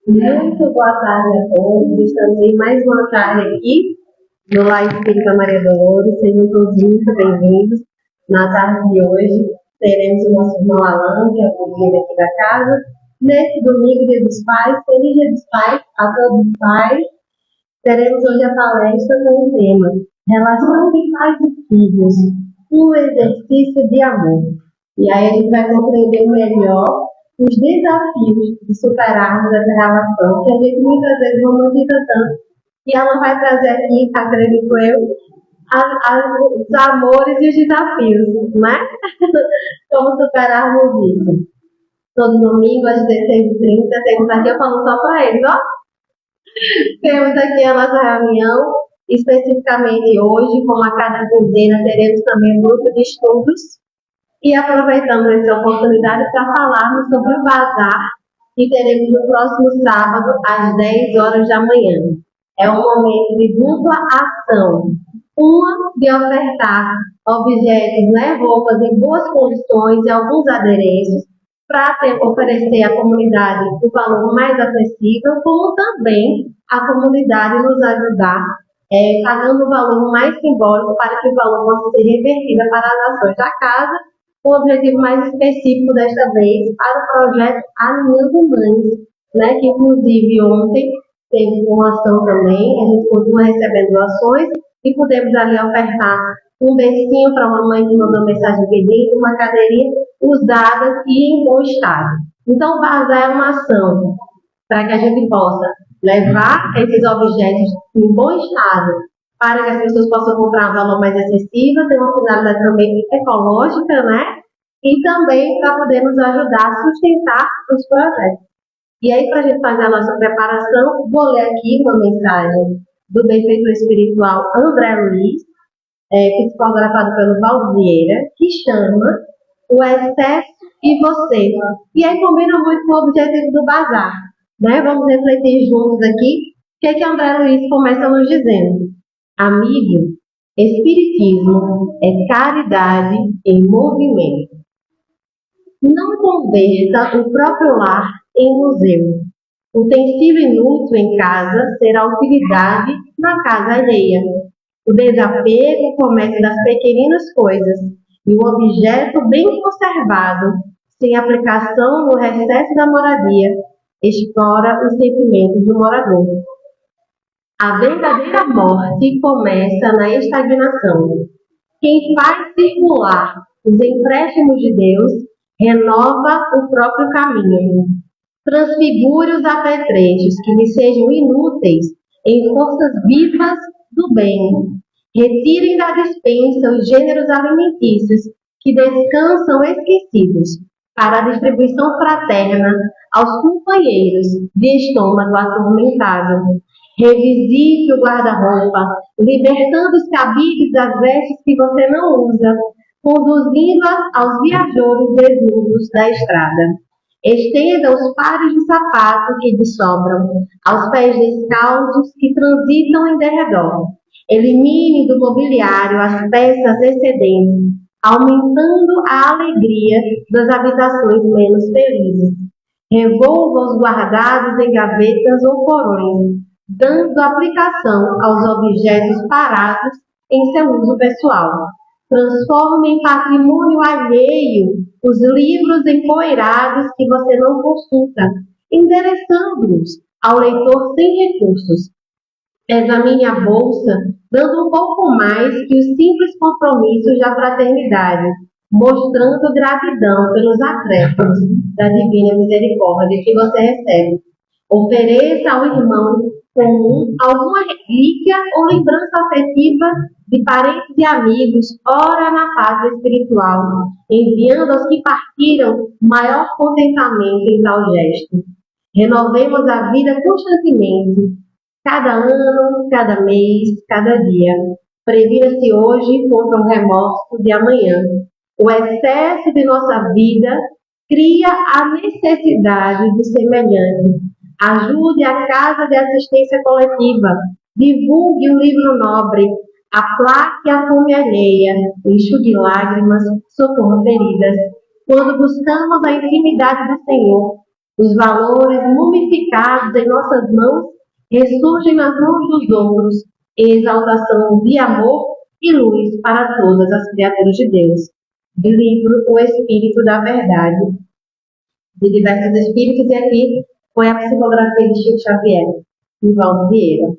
Muito boa tarde a todos. Estamos em mais uma tarde aqui no Lar Espírita Maria Dolores. Sejam todos muito bem-vindos. Na tarde de hoje, teremos o nosso irmão Alan, que é o primeiro aqui da casa. Nesse domingo, Dia dos Pais, feliz Dia dos Pais a todos os pais. Teremos hoje a palestra com o tema Relação de Pais e Filhos, um exercício de amor. E aí a gente vai compreender melhor os desafios de superarmos essa relação, que a gente muitas vezes romantiza tanto. E ela vai trazer aqui, acredito eu, os amores e os desafios, né? Como superarmos isso. Todo domingo, às 16h30, temos aqui, eu falo só para eles, ó. Temos aqui a nossa reunião, especificamente hoje, como a cada quinzena, teremos também um grupo de estudos. E aproveitando essa oportunidade para falarmos sobre o bazar que teremos no próximo sábado, às 10 horas da manhã. É um momento de dupla ação. Uma de ofertar objetos, né, roupas em boas condições e alguns adereços para oferecer à comunidade o valor mais acessível, como também a comunidade nos ajudar, pagando o valor mais simbólico para que o valor possa ser revertido para as ações da casa. O objetivo mais específico desta vez para o projeto Alinhando Mães, né, que inclusive ontem teve uma ação também, a gente continua recebendo doações e pudemos ali ofertar um bercinho para uma mãe que mandou mensagem pedindo, uma cadeirinha usada e em bom estado. Então, o bazar é uma ação para que a gente possa levar esses objetos em bom estado para que as pessoas possam comprar um valor mais acessível, ter uma finalidade também ecológica, né? E também para poder nos ajudar a sustentar os projetos. E aí, para a gente fazer a nossa preparação, vou ler aqui uma mensagem do benfeitor espiritual André Luiz, psicografado pelo Valdo Vieira, que chama O Excesso e Você. E aí combina muito com o objetivo do bazar, né? Vamos refletir juntos aqui o que André Luiz começa nos dizendo. Amigo, Espiritismo é caridade em movimento. Não converta o próprio lar em museu. Utensílio inútil em casa será utilidade na casa alheia. O desapego começa das pequeninas coisas e o objeto bem conservado, sem aplicação no recesso da moradia, explora os sentimentos do morador. A verdadeira morte começa na estagnação. Quem faz circular os empréstimos de Deus renova o próprio caminho. Transfigure os apetrechos que lhe sejam inúteis em forças vivas do bem. Retirem da despensa os gêneros alimentícios que descansam esquecidos para a distribuição fraterna aos companheiros de estômago atormentado. Revisite o guarda-roupa, libertando os cabides das vestes que você não usa, conduzindo-as aos viajores desnudos da estrada. Estenda os pares de sapato que lhe sobram, aos pés descalços que transitam em derredor. Elimine do mobiliário as peças excedentes, aumentando a alegria das habitações menos felizes. Revolva os guardados em gavetas ou porões, dando aplicação aos objetos parados em seu uso pessoal. Transforme em patrimônio alheio os livros empoeirados que você não consulta, endereçando-os ao leitor sem recursos. Examine a bolsa, dando um pouco mais que os simples compromissos da fraternidade, mostrando gratidão pelos acréscimos da divina misericórdia que você recebe. Ofereça ao irmão comum alguma relíquia ou lembrança afetiva de parentes e amigos, ora na pátria espiritual, enviando aos que partiram maior contentamento em tal gesto. Renovemos a vida constantemente, cada ano, cada mês, cada dia. Previna-se hoje contra o remorso de amanhã. O excesso de nossa vida cria a necessidade do semelhante. Ajude a Casa de Assistência Coletiva. Divulgue um livro nobre. Aplaque a fome alheia. Enxugue lágrimas, socorra feridas. Quando buscamos a intimidade do Senhor, Os valores mumificados em nossas mãos ressurgem nas mãos dos outros, em exaltação de amor e luz para todas as criaturas de Deus. Do livro O Espírito da Verdade, de diversos espíritos, e aqui foi a psicografia de Chico Xavier, de Valdo Vieira.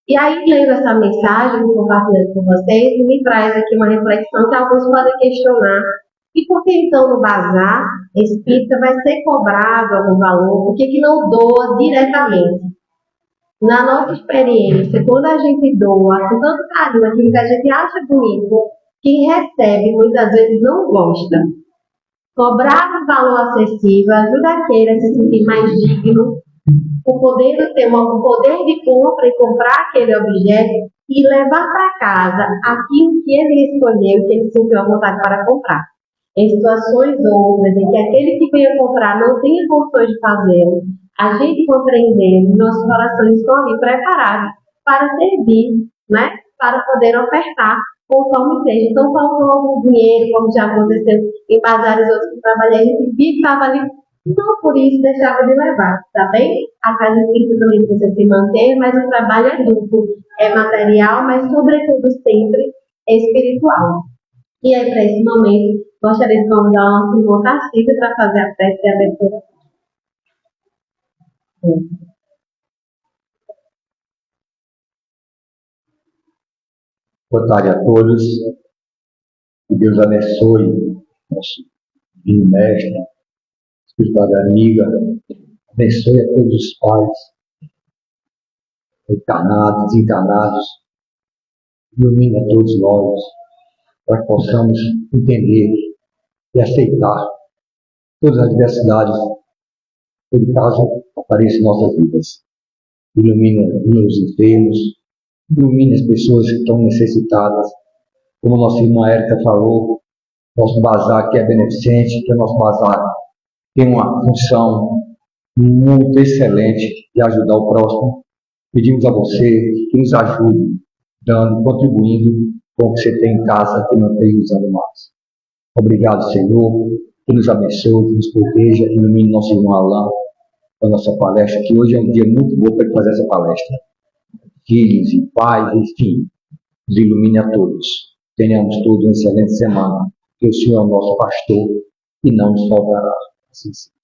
E aí, lendo essa mensagem, compartilhando com vocês, me traz aqui uma reflexão que alguns podem questionar. E por que então no bazar espírita vai ser cobrado algum valor? Por que não doa diretamente? Na nossa experiência, quando a gente doa com tanto carinho aquilo que a gente acha bonito, quem recebe muitas vezes não gosta. Cobrar um valor acessível ajuda aquele a se sentir mais digno, o poder de compra e comprar aquele objeto e levar para casa aquilo que ele escolheu, que ele sentiu a vontade para comprar. Em situações outras, em que aquele que veio comprar não tenha condições de fazê-lo, a gente compreendendo, nossos corações estão ali preparados para servir, né? Para poder ofertar conforme seja. Então, faltou algum dinheiro, como já aconteceu em bazares outros que trabalhei, a gente via que estava ali, não por isso deixava de levar, tá bem? A casa espírita também precisa se manter, mas o trabalho é duplo, é material, mas sobretudo sempre é espiritual. E aí, para esse momento, gostaria de convidar o nosso irmão Tarcísio para fazer a prece de abertura. Boa tarde a todos. Que Deus abençoe nosso divino mestre, espiritual amiga. Abençoe a todos os pais, encarnados, desencarnados. Ilumine a todos nós, para que possamos entender e aceitar todas as diversidades que, por caso, aparecem em nossas vidas. Ilumine os enfermos, ilumine as pessoas que estão necessitadas. Como nossa irmã Érica falou, nosso bazar que é beneficente, que o nosso bazar tem uma função muito excelente de ajudar o próximo. Pedimos a você que nos ajude, dando, contribuindo com o que você tem em casa, que não esteja usando mais. Obrigado, Senhor, que nos abençoe, que nos proteja, que ilumine nosso irmão Alain, a nossa palestra, que hoje é um dia muito bom para fazer essa palestra. Filhos e pais, enfim, nos ilumine a todos. Tenhamos todos uma excelente semana, que o Senhor é o nosso pastor e não nos faltará. Assim seja.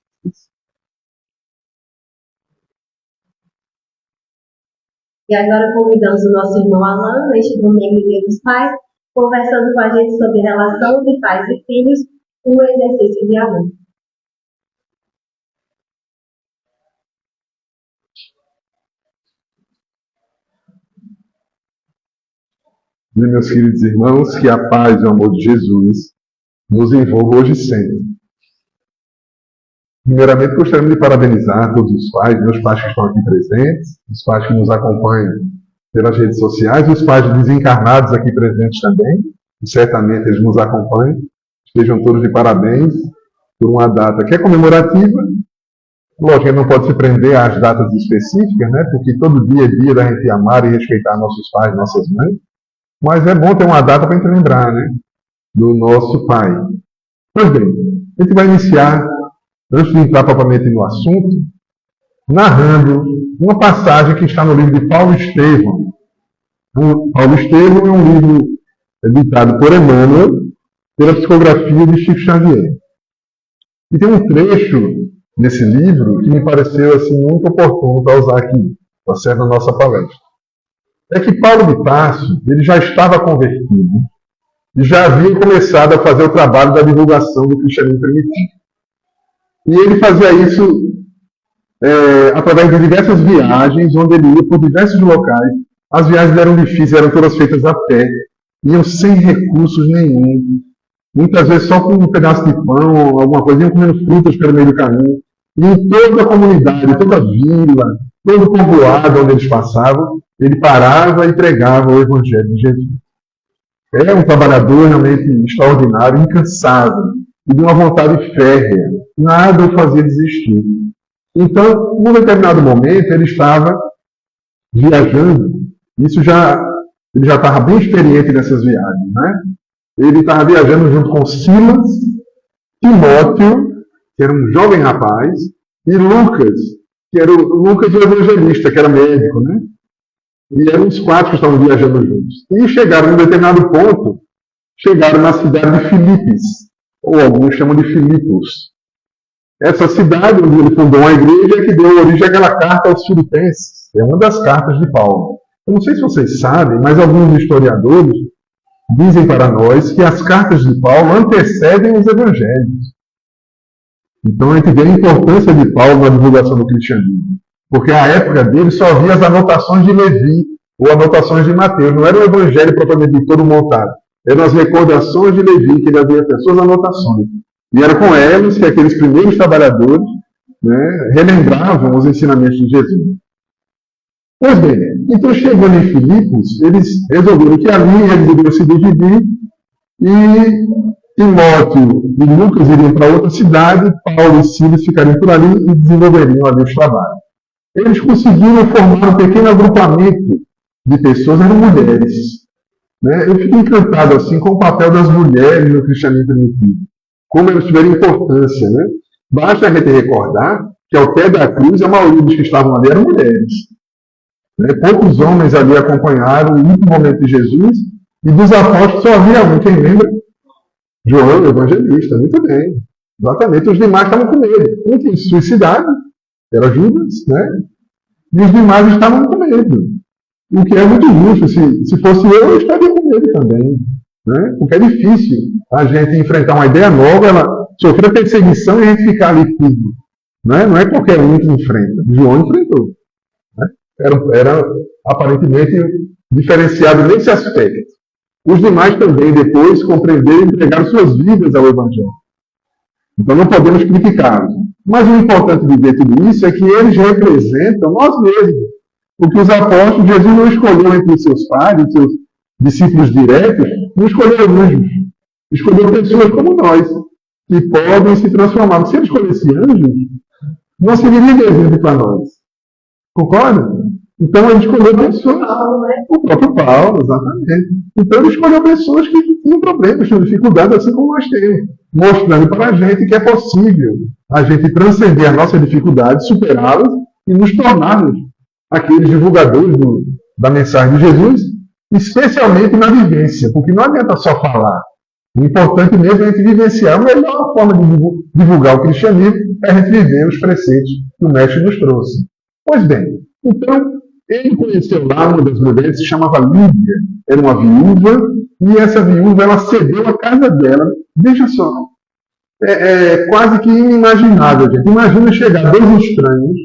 E agora convidamos o nosso irmão Alain, neste domingo Dia dos Pais, conversando com a gente sobre relação de pais e filhos, um exercício de amor. Meus queridos irmãos, que a paz e o amor de Jesus nos envolva hoje e sempre. Primeiramente, gostaria de parabenizar todos os pais, meus pais que estão aqui presentes, os pais que nos acompanham pelas redes sociais, os pais desencarnados aqui presentes também, e certamente eles nos acompanham. Estejam todos de parabéns por uma data que é comemorativa. Lógico, não pode se prender às datas específicas, né? Porque todo dia é dia da gente amar e respeitar nossos pais, nossas mães. Mas é bom ter uma data para a gente lembrar, né? Do nosso pai. Pois bem, a gente vai iniciar, antes de entrar propriamente no assunto, narrando uma passagem que está no livro de Paulo Estevam. Paulo Estevam é um livro editado por Emmanuel, pela psicografia de Chico Xavier. E tem um trecho nesse livro que me pareceu assim, muito oportuno para usar aqui, para ser na nossa palestra. É que Paulo de Tarso, ele já estava convertido e já havia começado a fazer o trabalho da divulgação do cristianismo primitivo. E ele fazia isso através de diversas viagens, onde ele ia por diversos locais. As viagens eram difíceis, eram todas feitas a pé, iam sem recursos nenhum, muitas vezes só com um pedaço de pão, alguma coisa, iam comendo frutas pelo meio do caminho. E em toda a comunidade, toda a vila, todo o povoado onde eles passavam, ele parava e pregava o Evangelho de Jesus. É um trabalhador realmente extraordinário, incansável, e de uma vontade férrea. Nada o fazia desistir. Então, num determinado momento, ele estava viajando. Ele já estava bem experiente nessas viagens, né? Ele estava viajando junto com Silas, Timóteo, que era um jovem rapaz, e Lucas, que era o Lucas o evangelista, que era médico, né? E eram os 4 que estavam viajando juntos. E chegaram em um determinado ponto, chegaram na cidade de Filipos, ou alguns chamam de Filipos. Essa cidade onde ele fundou uma igreja que deu origem àquela carta aos Filipenses. É uma das cartas de Paulo. Eu não sei se vocês sabem, mas alguns historiadores dizem para nós que as cartas de Paulo antecedem os evangelhos. Então a gente vê a importância de Paulo na divulgação do cristianismo. Porque à época dele só havia as anotações de Levi ou anotações de Mateus. Não era o evangelho propriamente todo montado. Eram as recordações de Levi, que ele havia feito suas anotações. E era com elas que aqueles primeiros trabalhadores, né, relembravam os ensinamentos de Jesus. Pois bem, então chegando em Filipos, eles resolveram que ali eles deveriam se dividir e Timóteo e Lucas iriam para outra cidade, Paulo e Silas ficariam por ali e desenvolveriam ali os trabalhos. Eles conseguiram formar um pequeno agrupamento de pessoas, eram mulheres. Né? Eu fico encantado assim com o papel das mulheres no cristianismo primitivo, como elas tiveram importância. Né? Basta a gente recordar que ao pé da cruz a maioria dos que estavam ali eram mulheres. Né? Poucos homens ali acompanharam o último momento de Jesus, e dos apóstolos só havia um, quem lembra? João, o evangelista, muito bem. Exatamente, os demais estavam com medo. Um tinha se suicidado, era Judas, né? E os demais estavam com medo. O que é muito justo. Se fosse eu estaria com medo também. Né? Porque é difícil a gente enfrentar uma ideia nova, ela sofrer perseguição e a gente ficar ali firme. Né? Não é qualquer um que enfrenta. João enfrentou. Né? Era aparentemente diferenciado nesse aspecto. Os demais também depois compreenderam e entregaram suas vidas ao Evangelho. Então não podemos criticá-los. Mas o importante de ver tudo isso é que eles representam nós mesmos. Porque os apóstolos, Jesus não escolheu entre os seus pares, os seus discípulos diretos, não escolheu anjos. Escolheu pessoas como nós, que podem se transformar. Se ele escolhesse anjos, não serviria de exemplo para nós. Concorda? Então ele escolheu pessoas. O próprio Paulo, exatamente. Então ele escolheu pessoas que tinham problemas, tinham dificuldades, assim como nós temos. Mostrando para a gente que é possível a gente transcender a nossa dificuldade, superá-las e nos tornarmos aqueles divulgadores da mensagem de Jesus, especialmente na vivência, porque não adianta só falar. O importante mesmo é a gente vivenciar. A melhor forma de divulgar o cristianismo é a gente viver os preceitos que o Mestre nos trouxe. Pois bem, então, ele conheceu lá uma das mulheres, se chamava Lídia, era uma viúva, e essa viúva ela cedeu a casa dela. Veja só, é quase que inimaginável, gente. Imagina chegar 2 estranhos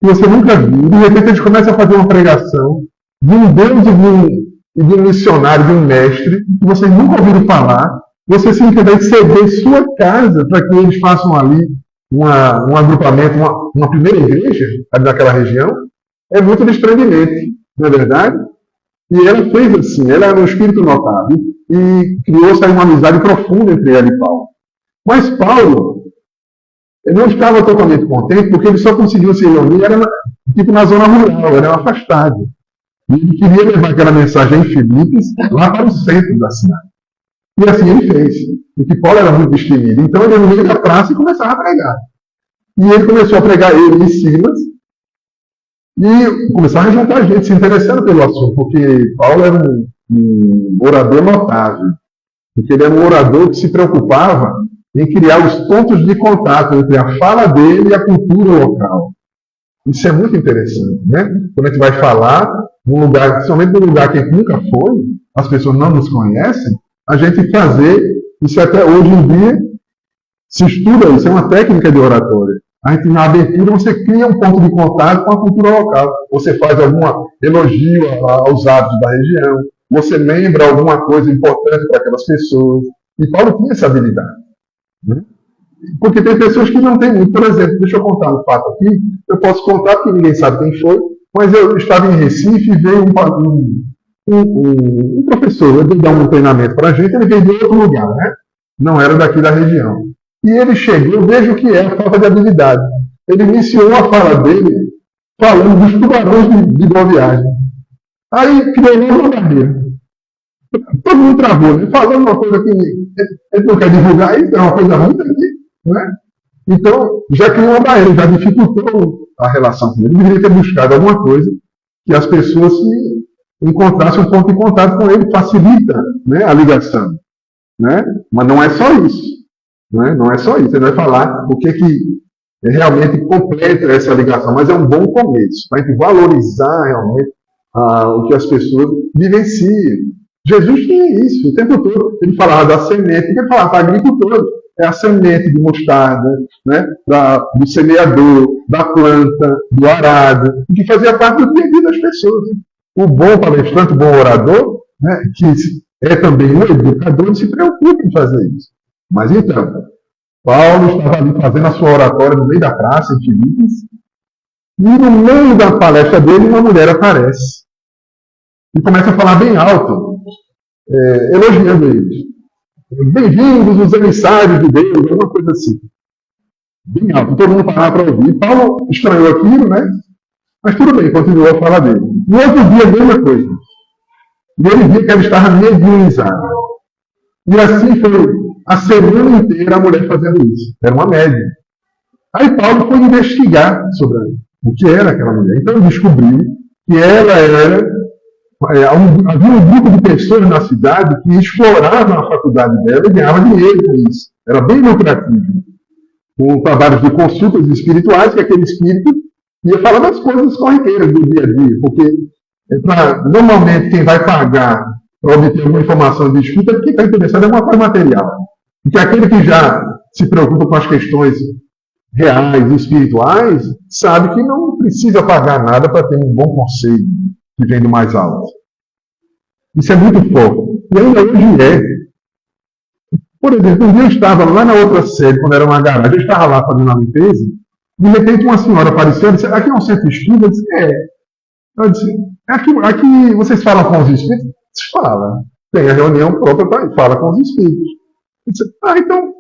que você nunca viu, e de repente eles começam a fazer uma pregação de um Deus e de um missionário, de um mestre, que vocês nunca ouviram falar. Você simplesmente ceder sua casa para que eles façam ali um agrupamento, uma primeira igreja ali naquela região. É muito desprendimento, não é verdade? E ela fez assim, ela era um espírito notável e criou-se uma amizade profunda entre ela e Paulo. Mas Paulo não estava totalmente contente porque ele só conseguiu se reunir na zona rural, era afastado. E ele queria levar aquela mensagem em Filipos lá para o centro da cidade. E assim ele fez, porque Paulo era muito destemido. Então ele veio da praça e começava a pregar. E ele começou a pregar, ele e Silas, e começaram a juntar gente se interessando pelo assunto, porque Paulo era um orador notável, porque ele era um orador que se preocupava em criar os pontos de contato entre a fala dele e a cultura local. Isso é muito interessante, né? Quando a gente vai falar num lugar, principalmente num lugar que a gente nunca foi, as pessoas não nos conhecem, a gente fazer, isso até hoje em dia se estuda, isso é uma técnica de oratória. A gente, na abertura, você cria um ponto de contato com a cultura local. Você faz algum elogio aos hábitos da região. Você lembra alguma coisa importante para aquelas pessoas. E Paulo tinha essa habilidade. Né? Porque tem pessoas que não têm muito. Por exemplo, deixa eu contar um fato aqui. Eu posso contar porque ninguém sabe quem foi. Mas eu estava em Recife e veio um professor. Ele deu um treinamento para a gente. Ele veio de outro lugar, né? Não era daqui da região. E ele chegou, veja o que é a falta de habilidade. Ele iniciou a fala dele falando dos tubarões de Boa Viagem. Aí criou uma barreira. Todo mundo travou, né? Falando uma coisa que ele não quer divulgar, isso é uma coisa ruim aqui, né? Então, já criou uma barreira, já dificultou a relação com ele. Ele deveria ter buscado alguma coisa que as pessoas se encontrassem um ponto de contato com ele, facilita, né, a ligação. Né? Mas não é só isso. Né? Não é só isso. Ele vai falar o que realmente completa essa ligação, mas é um bom começo, para a gente valorizar realmente o que as pessoas vivenciam. Jesus tinha isso o tempo todo. Ele falava da semente, ele falava para agricultor, é a semente de mostarda, né? Do semeador, da planta, do arado, que fazia parte do dia a dia das pessoas. O bom palestrante, o bom orador, né? Que é também um educador, não se preocupa em fazer isso. Mas então, Paulo estava ali fazendo a sua oratória no meio da praça, em Filipos, e no meio da palestra dele, uma mulher aparece e começa a falar bem alto, elogiando eles. Bem-vindos os emissários de Deus, alguma coisa assim. Bem alto, todo mundo parava para ouvir. Paulo estranhou aquilo, né? Mas tudo bem, continuou a falar dele. No outro dia, a mesma coisa. E ele via que ela estava mediunizada. E assim foi a semana inteira a mulher fazendo isso. Era uma médium. Aí Paulo foi investigar sobre o que era aquela mulher. Então ele descobriu que ela era... havia um grupo de pessoas na cidade que exploravam a faculdade dela e ganhavam dinheiro com isso. Era bem lucrativo. Com trabalhos de consultas espirituais, que aquele espírito ia falar das coisas corriqueiras do dia a dia. Porque, normalmente, quem vai pagar para obter uma informação de espírito é quem está interessado em alguma coisa material. Porque aquele que já se preocupa com as questões reais e espirituais sabe que não precisa pagar nada para ter um bom conselho que vem do mais alto. Isso é muito forte. E ainda hoje é. Por exemplo, um dia eu estava lá na outra sede, quando era uma garagem, eu estava lá fazendo a limpeza, de repente uma senhora apareceu e disse, aqui é um centro espírita? Eu disse, Eu disse, aqui vocês falam com os espíritos? Fala. Tem a reunião própria, fala com os espíritos. Eu disse, então,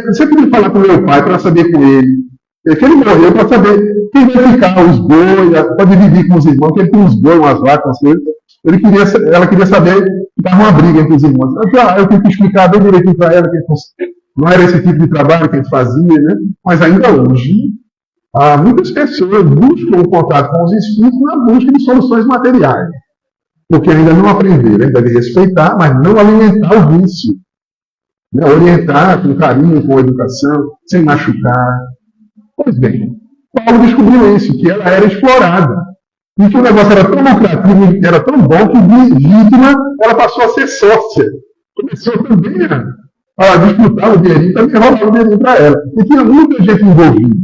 você podia falar com meu pai para saber com ele. Que ele morreu para saber quem vai ficar, os bois, para dividir com os irmãos, que ele tem uns bois, umas vacas, ela queria saber que estava uma briga entre os irmãos. Eu tenho que explicar bem direitinho para ela que não era esse tipo de trabalho que a gente fazia, né? Mas ainda hoje, muitas pessoas buscam o contato com os espíritos na busca de soluções materiais. Porque ainda não aprenderam, ainda devem respeitar, mas não alimentar o vício. Né? Orientar com carinho, com educação, sem machucar. Pois bem, Paulo descobriu isso, que ela era explorada. E que o negócio era tão lucrativo, era tão bom, que de vítima ela passou a ser sócia. Começou também a disputar o dinheirinho, também roubar o dinheirinho para ela. E tinha muita gente envolvida.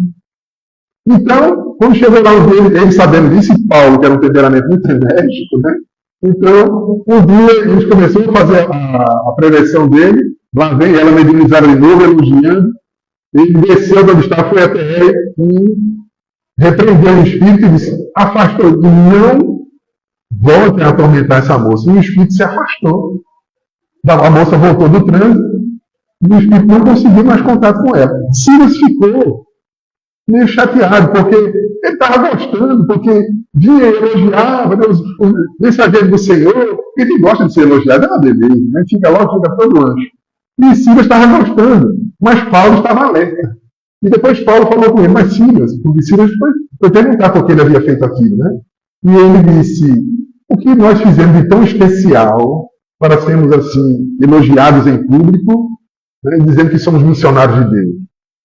Então, quando chegou lá ele sabendo disso, e Paulo, que era um temperamento muito enérgico, né? Então, um dia eles começaram a fazer a prevenção dele, lá vem ela mediunizada de novo, elogiando. Ele desceu de onde estava, foi até ela e repreendeu o espírito e disse, afastou, não voltem a atormentar essa moça. E o espírito se afastou. A moça voltou do trânsito e o espírito não conseguiu mais contato com ela. Silas ficou meio chateado, porque ele estava gostando, porque vinha e elogiava, o mensageiro do Senhor, ele gosta de ser elogiado, é uma beleza, né? Fica logo, fica todo anjo. E Silas estava gostando, mas Paulo estava alerta. E depois Paulo falou com ele, mas Silas, porque Silas foi perguntar por que ele havia feito aquilo, né? E ele disse, o que nós fizemos de tão especial para sermos assim, elogiados em público, né, dizendo que somos missionários de Deus?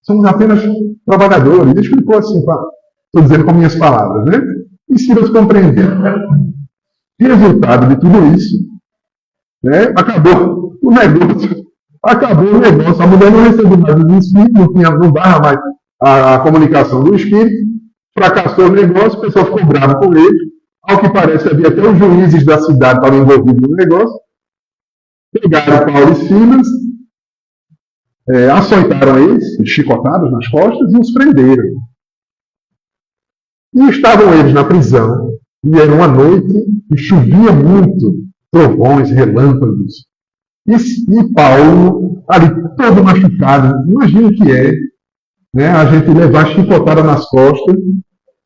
Somos apenas trabalhadores. Ele explicou assim, estou dizendo com minhas palavras, né? E Silas compreendeu. Resultado de tudo isso, né? Acabou o negócio. A mulher não recebeu mais os espíritos, não dava mais a comunicação do espírito, fracassou o negócio, o pessoal ficou bravo com ele. Ao que parece, havia até os juízes da cidade estavam envolvidos no negócio. Pegaram Paulo e Silas, açoitaram eles, chicotados nas costas, e os prenderam. E estavam eles na prisão, e era uma noite, e chovia muito, trovões, relâmpagos. E Paulo, ali todo machucado, imagina o que né, a gente levar chicotada nas costas,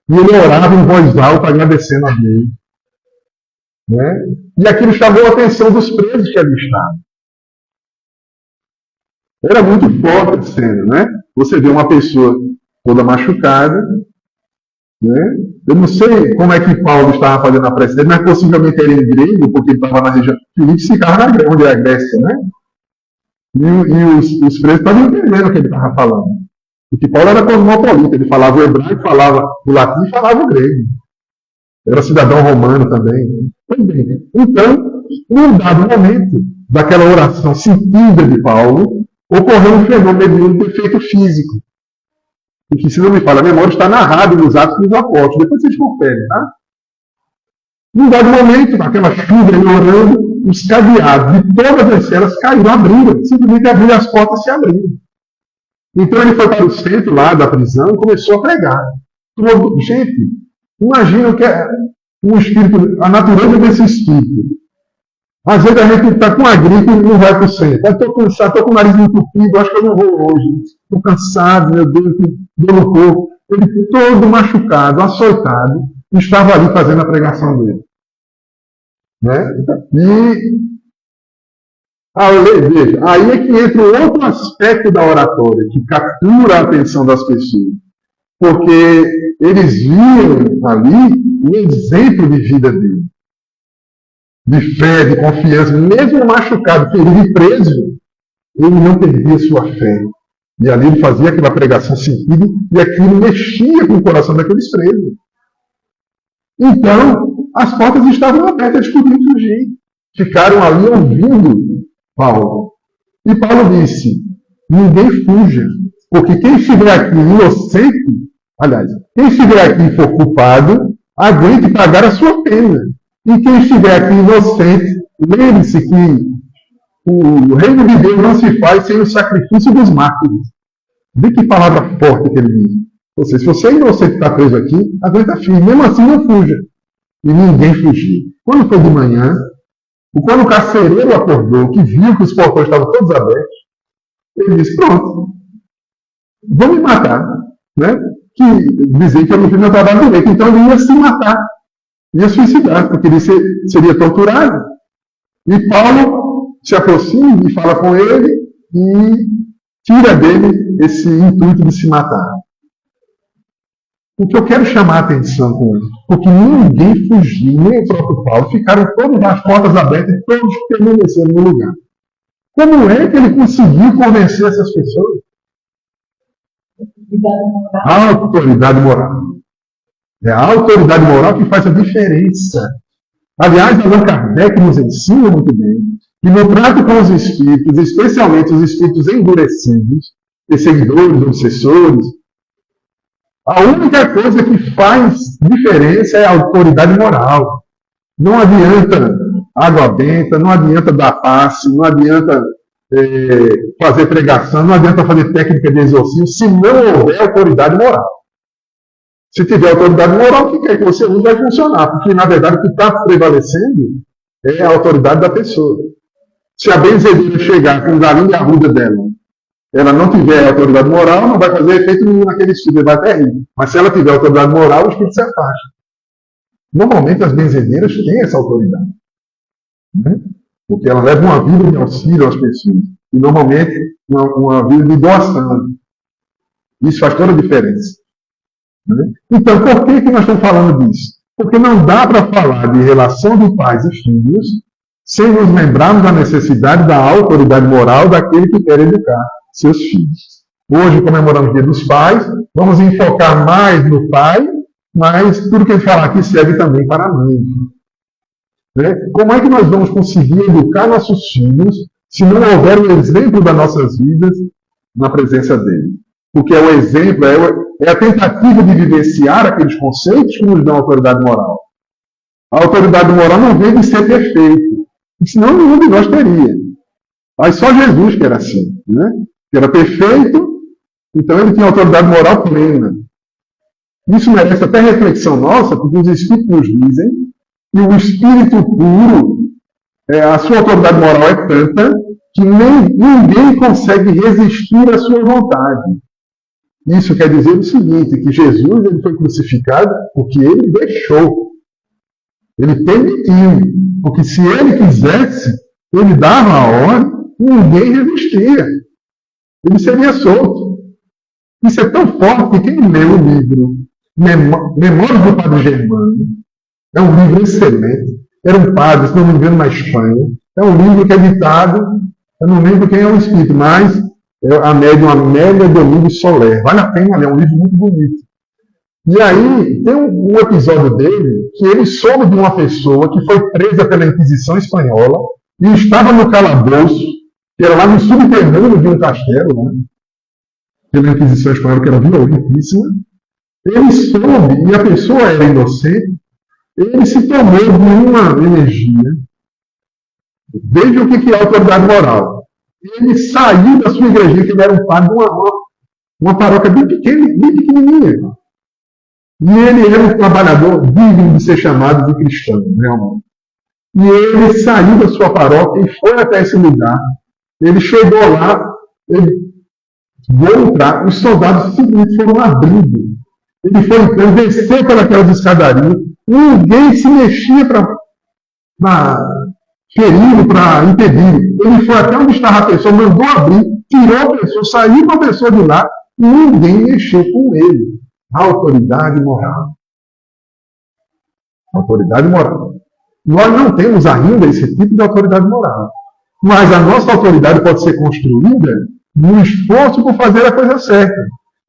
e ele orava em voz alta, agradecendo a Deus. Né? E aquilo chamou a atenção dos presos que ali estavam. Era muito forte a cena, né? você vê uma pessoa toda machucada, né? Eu não sei como é que Paulo estava fazendo a prece dele, mas possivelmente era em grego, porque ele estava na região. Filipe ficava na Grécia, onde é a Grécia, né? E os presos estavam entendendo o que ele estava falando. Porque Paulo era cosmopolita, ele falava o hebraico, falava o latim e falava o grego. Era cidadão romano também. Pois bem, então, num dado momento daquela oração sentida de Paulo, ocorreu um fenômeno de um defeito físico. E que, se não me falha a memória, está narrado nos Atos dos Apóstolos. Depois vocês conferem, tá? Num dado momento, aquela chuva ele orando, os cadeados de todas as celas caíram, abriram, simplesmente abriram as portas e se abriram. Então ele foi para o centro lá da prisão e começou a pregar. Gente, imagina o que é um espírito, a natureza desse espírito. Às vezes a gente está com a gripe e não vai para o centro. Estou cansado, estou com o nariz entupido, acho que eu não vou hoje. Estou cansado, meu Deus, dor no corpo. Ele todo machucado, açoitado, estava ali fazendo a pregação dele. Né? E veja, aí é que entra o outro aspecto da oratória, que captura a atenção das pessoas. Porque eles viam ali um exemplo de vida dele. De fé, de confiança, mesmo machucado, ferido e preso, ele não perdia sua fé. E ali ele fazia aquela pregação sentida e aquilo mexia com o coração daqueles presos. Então, as portas estavam abertas, eles podiam fugir. Ficaram ali ouvindo Paulo. E Paulo disse, ninguém fuja, porque quem estiver aqui inocente, aliás, quem estiver aqui e for culpado, aguente pagar a sua pena. E quem estiver aqui inocente, lembre-se que o reino de Deus não se faz sem o sacrifício dos mártires. De que palavra forte que ele diz. Ou seja, se você é inocente e está preso aqui, aguenta firme. Mesmo assim, não fuja. E ninguém fugiu. Quando foi de manhã, quando o carcereiro acordou, que viu que os portões estavam todos abertos, ele disse, pronto, vão me matar. Né? Que dizer que eu não fiz meu trabalho direito. Então ele ia se matar. Ia suicidar, porque ele seria torturado. E Paulo se aproxima e fala com ele e tira dele esse intuito de se matar. O que eu quero chamar a atenção com isso, porque ninguém fugiu, nem o próprio Paulo, ficaram todas as portas abertas e todos permaneceram no lugar. Como é que ele conseguiu convencer essas pessoas? A autoridade moral. É a autoridade moral que faz a diferença. Aliás, Allan Kardec nos ensina muito bem que no trato com os espíritos, especialmente os espíritos endurecidos, perseguidores, obsessores, a única coisa que faz diferença é a autoridade moral. Não adianta água benta, não adianta dar passe, não adianta fazer pregação, não adianta fazer técnica de exorcismo, se não houver autoridade moral. Se tiver autoridade moral, o que quer que você use vai funcionar, porque na verdade o que está prevalecendo é a autoridade da pessoa. Se a benzedeira chegar com o galinho arruda dela, ela não tiver autoridade moral, não vai fazer efeito nenhum naquele espírito, ele vai até rir. Mas se ela tiver autoridade moral, o espírito se afasta. Normalmente as benzedeiras têm essa autoridade. Né? Porque ela leva uma vida de auxílio às pessoas. E normalmente uma vida de doação. Isso faz toda a diferença. Né? Então, por que nós estamos falando disso? Porque não dá para falar de relação de pais e filhos sem nos lembrarmos da necessidade da autoridade moral daquele que quer educar seus filhos. Hoje comemoramos o Dia dos Pais, vamos enfocar mais no pai, mas tudo que a gente falar aqui serve também para a mãe. Né? Como é que nós vamos conseguir educar nossos filhos se não houver o exemplo das nossas vidas na presença deles? Porque é o exemplo, é a tentativa de vivenciar aqueles conceitos que nos dão autoridade moral. A autoridade moral não vem de ser perfeito, senão nenhum de nós teria. Mas só Jesus que era assim, né? Que era perfeito, então ele tinha autoridade moral plena. Isso merece até reflexão nossa, porque os Espíritos nos dizem que o Espírito puro, a sua autoridade moral é tanta que ninguém consegue resistir à sua vontade. Isso quer dizer o seguinte, que Jesus ele foi crucificado porque ele deixou. Ele permitiu. Porque se ele quisesse, ele dava a ordem, ninguém resistia. Ele seria solto. Isso é tão forte que quem lê o livro Memórias do Padre Germano, é um livro excelente. Era um padre, se não me engano, na Espanha. É um livro que é editado, eu não lembro quem é o espírito, mas é a médium Amélia Domingos Soler. Vale a pena ler, é um livro muito bonito. E aí, tem um episódio dele que ele soube de uma pessoa que foi presa pela Inquisição Espanhola e estava no calabouço, que era lá no subterrâneo de um castelo, né? Pela Inquisição Espanhola, que era violentíssima. Ele soube, e a pessoa era inocente, ele se tomou de uma energia. Veja o que é autoridade moral. Ele saiu da sua igrejinha, que ele era um padre de uma paróquia bem pequenininha. E ele era um trabalhador digno de ser chamado de cristão, realmente. E ele saiu da sua paróquia e foi até esse lugar. Ele chegou lá, ele vou entrar, os soldados simplesmente foram abrindo. Ele foi entrando, desceu pelas escadarias, ninguém se mexia para ferir, para impedir. Ele foi até onde estava a pessoa, mandou abrir, tirou a pessoa, saiu com a pessoa de lá, e ninguém mexeu com ele. Autoridade moral. Autoridade moral. Nós não temos ainda esse tipo de autoridade moral. Mas a nossa autoridade pode ser construída no esforço por fazer a coisa certa.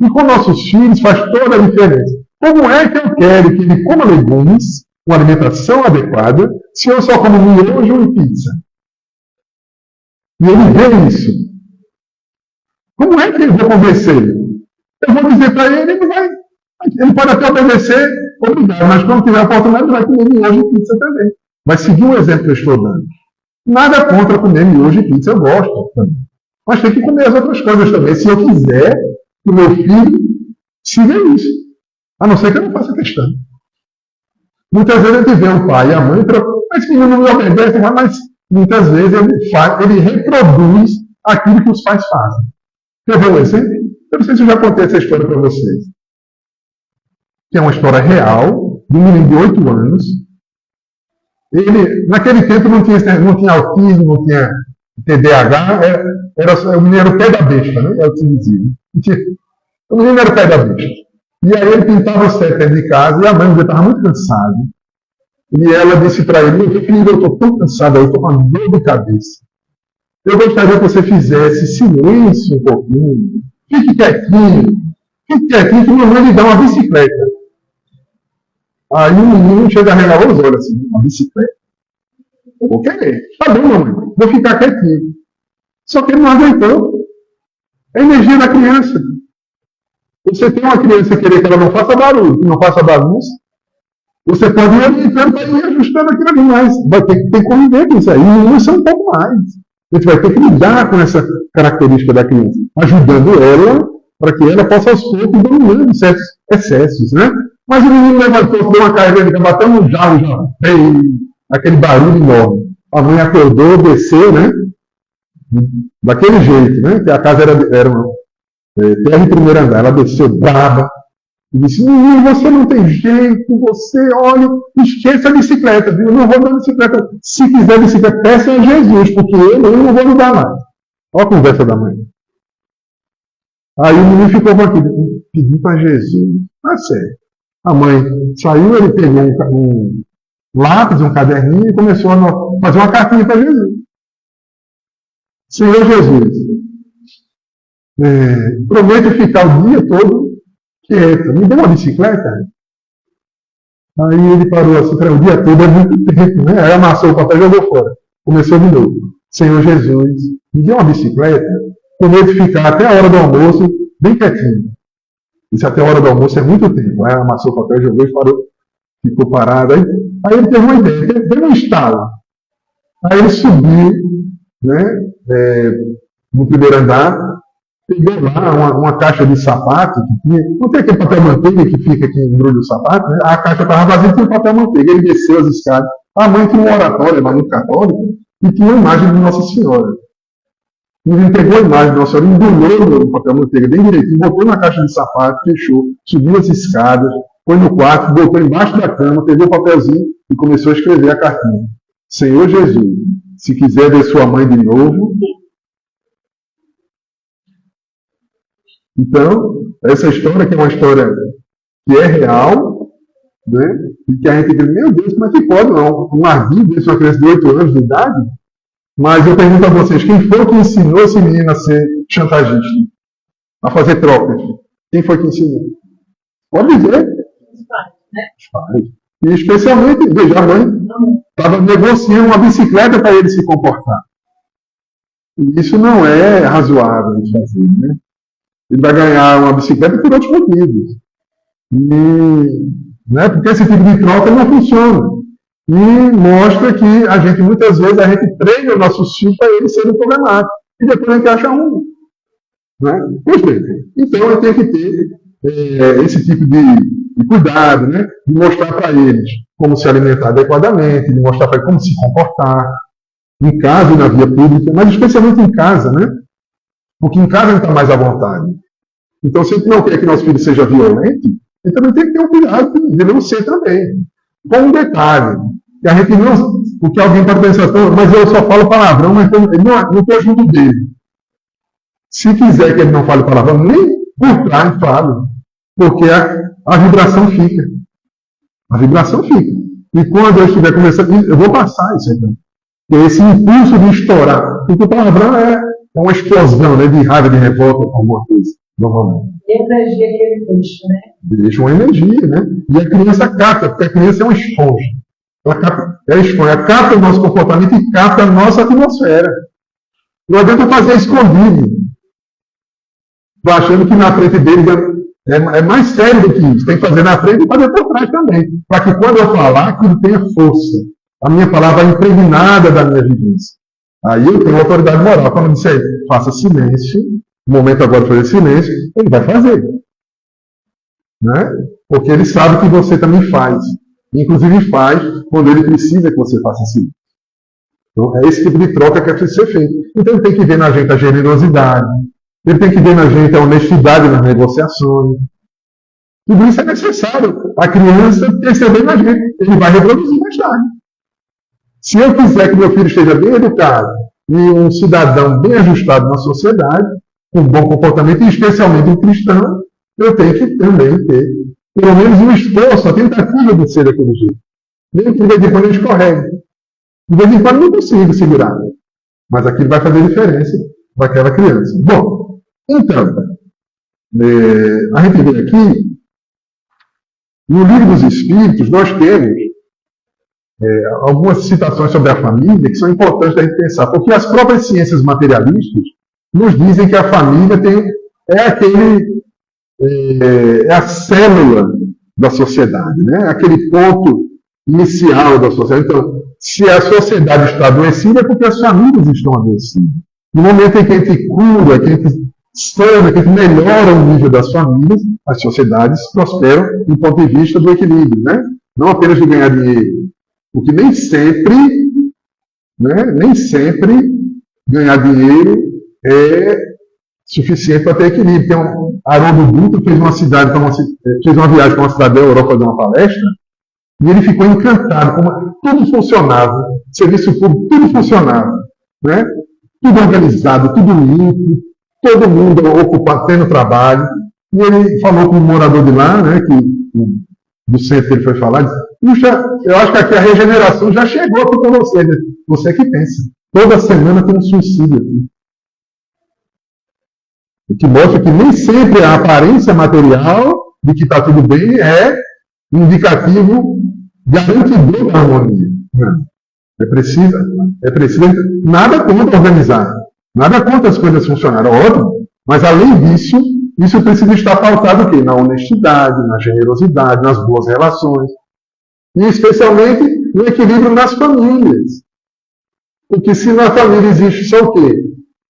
E com nossos filhos faz toda a diferença. Como é que eu quero que ele coma legumes, uma alimentação adequada, se eu só como miojo e pizza? E ele vê isso. Como é que eu vou convencer ele? Eu vou dizer para ele, ele não vai. Ele pode até obedecer, obrigado, mas quando tiver a oportunidade, ele vai comer miojo e pizza também. Vai seguir o exemplo que eu estou dando. Nada contra comer miojo e pizza, eu gosto também. Mas tem que comer as outras coisas também. Se eu quiser que o meu filho siga isso. A não ser que eu não faça questão. Muitas vezes a gente vê o pai e a mãe, mas que não me obedece, mas muitas vezes ele reproduz aquilo que os pais fazem. Quer ver um exemplo? Eu não sei se eu já contei essa história para vocês. Que é uma história real, de um menino de 8 anos. Ele, naquele tempo, não tinha autismo, não tinha TDAH, o menino era o pé da besta, né? É o que dizia. O menino era o pé da besta. E aí ele pintava os pés dentro de casa, e a mãe estava muito cansada. E ela disse para ele: meu filho, eu estou tão cansada, eu estou com uma dor de cabeça. Eu gostaria que você fizesse silêncio um pouquinho, fique quietinho, que mamãe lhe dá uma bicicleta. Aí o menino chega a regalar os olhos assim: uma bicicleta? Eu vou querer. Tá bom, mamãe, vou ficar quietinho. Só que ele não aguentou. É a energia da criança. Você tem uma criança querer que ela não faça barulho, que não faça bagunça, você pode ir orientando para ir ajustando aquilo ali, mas vai ter que conviver com isso aí. E isso é um pouco mais. A gente vai ter que lidar com essa característica da criança, ajudando ela para que ela possa aos poucos dominando certos excessos, né? Mas o menino levantou, deu uma carreira, bateu no jarro, aquele barulho enorme. A mãe acordou, desceu, né? Daquele jeito, né? Que a casa era terra em primeiro andar. Ela desceu braba e disse: menino, você não tem jeito, você, olha, esqueça a bicicleta, viu? Eu não vou dar bicicleta. Se quiser bicicleta, peça a Jesus, porque eu não vou lhe dar mais. Olha a conversa da mãe. Aí o menino ficou com aquilo, pedi para Jesus, tá certo. A mãe saiu, ele pegou um lápis, um caderninho e começou a fazer uma cartinha para Jesus. Senhor Jesus, prometo ficar o dia todo quieto. Me dê uma bicicleta? Aí ele parou assim, o dia todo é muito tempo, né? Aí amassou o papel e jogou fora. Começou de novo. Senhor Jesus, me dê uma bicicleta? Prometo ficar até a hora do almoço bem quietinho. Isso até a hora do almoço é muito tempo. Aí amassou o papel, jogou e parou. Ficou parado. Aí ele teve uma ideia, teve um estalo. Aí ele subiu, né, no primeiro andar, pegou lá uma caixa de sapato, que tinha, não tem aquele papel manteiga que fica aqui em embrulho do sapato, né? A caixa estava vazia e tinha papel manteiga. Ele desceu as escadas. A mãe tinha um oratório lá no católico e tinha uma imagem de Nossa Senhora. E ele pegou a imagem de Nossa Senhora, embrulhou no papel manteiga bem direitinho, botou na caixa de sapato, fechou, subiu as escadas, foi no quarto, botou embaixo da cama, pegou o papelzinho e começou a escrever a cartinha. Senhor Jesus, se quiser ver sua mãe de novo, Então, essa história que é uma história que é real, né? E que a gente diz, meu Deus, como é que pode não? Um ardinho desse, uma criança de 8 anos de idade? Mas eu pergunto a vocês, quem foi que ensinou esse menino a ser chantagista? A fazer trocas? Quem foi que ensinou? Pode dizer. Os pais, né? Os pais. E especialmente, veja, a mãe estava negociando uma bicicleta para ele se comportar. E isso não é razoável de fazer, né? Ele vai ganhar uma bicicleta por outros motivos. Né, porque esse tipo de troca não funciona. E mostra que a gente, muitas vezes, a gente treina os nossos filhos para eles serem problemáticos. E depois a gente acha um. Né? Pois bem, então eu tenho que ter esse tipo de cuidado, né? De mostrar para eles como se alimentar adequadamente, de mostrar para eles como se comportar, em casa e na via pública, mas especialmente em casa, né? Porque em casa a gente está mais à vontade. Então, se a gente não quer que nosso filho seja violento, ele também tem que ter um cuidado de não ser também. Com um detalhe, que a gente não. Porque alguém pode pensar, mas eu só falo palavrão, mas não estou junto dele. Se quiser que ele não fale palavrão, nem por trás fale. Porque a vibração fica. A vibração fica. E quando eu estiver conversando, eu vou passar isso aí. Esse impulso de estourar. Porque o palavrão é uma explosão, né, de raiva, de revolta, alguma coisa. Normalmente. E a energia que ele deixa, né? Deixa uma energia, né? E a criança capta, porque a criança é uma esponja. Ela capta o nosso comportamento e capta a nossa atmosfera. Não adianta fazer escondido. Estou achando que na frente dele é mais sério do que isso. Tem que fazer na frente e fazer por trás também. Para que quando eu falar, aquilo tenha força. A minha palavra é impregnada da minha vivência. Aí eu tenho autoridade moral. Quando eu disser, faça silêncio, o momento agora de fazer silêncio, ele vai fazer. Né? Porque ele sabe que você também faz. Inclusive faz quando ele precisa que você faça silêncio. Então é esse tipo de troca que é preciso ser feito. Então ele tem que ver na gente a generosidade, ele tem que ver na gente a honestidade nas negociações. Tudo isso é necessário. A criança perceber na gente. Ele vai reproduzir mais tarde. Se eu quiser que meu filho esteja bem educado e um cidadão bem ajustado na sociedade, com bom comportamento, e especialmente um cristão, eu tenho que também ter, pelo menos, um esforço, a tentativa de ser daquele jeito. Mesmo que de vez em quando eu escorregue. De vez em quando eu não consigo segurar. Mas aquilo vai fazer diferença para aquela criança. Bom, então, a gente vê aqui, no Livro dos Espíritos, nós temos algumas citações sobre a família que são importantes da gente pensar, porque as próprias ciências materialistas nos dizem que a família é a célula da sociedade, né? Aquele ponto inicial da sociedade. Então, se a sociedade está adoecida, é porque as famílias estão adoecidas. No momento em que a gente cura, que a gente sana, que a gente melhora o nível das famílias, as sociedades prosperam do ponto de vista do equilíbrio, né? Não apenas de ganhar dinheiro. Porque nem sempre ganhar dinheiro é suficiente para ter equilíbrio. Tem Haroldo Dutra fez uma viagem para uma cidade da Europa fazer uma palestra, e ele ficou encantado como tudo funcionava, serviço público, tudo funcionava, né? Tudo organizado, tudo limpo, todo mundo ocupado, tendo trabalho. E ele falou com um morador de lá, né, do centro que ele foi falar, disse, puxa, eu acho que aqui a regeneração já chegou aqui para você, né? Você que pensa. Toda semana tem um suicídio aqui. O que mostra que nem sempre a aparência material de que está tudo bem é indicativo garantidor da harmonia. É preciso nada contra organizar, nada contra as coisas funcionarem, ótimo, mas além disso, isso precisa estar pautado o quê? Na honestidade, na generosidade, nas boas relações, e especialmente no equilíbrio nas famílias. Porque se na família existe só o quê?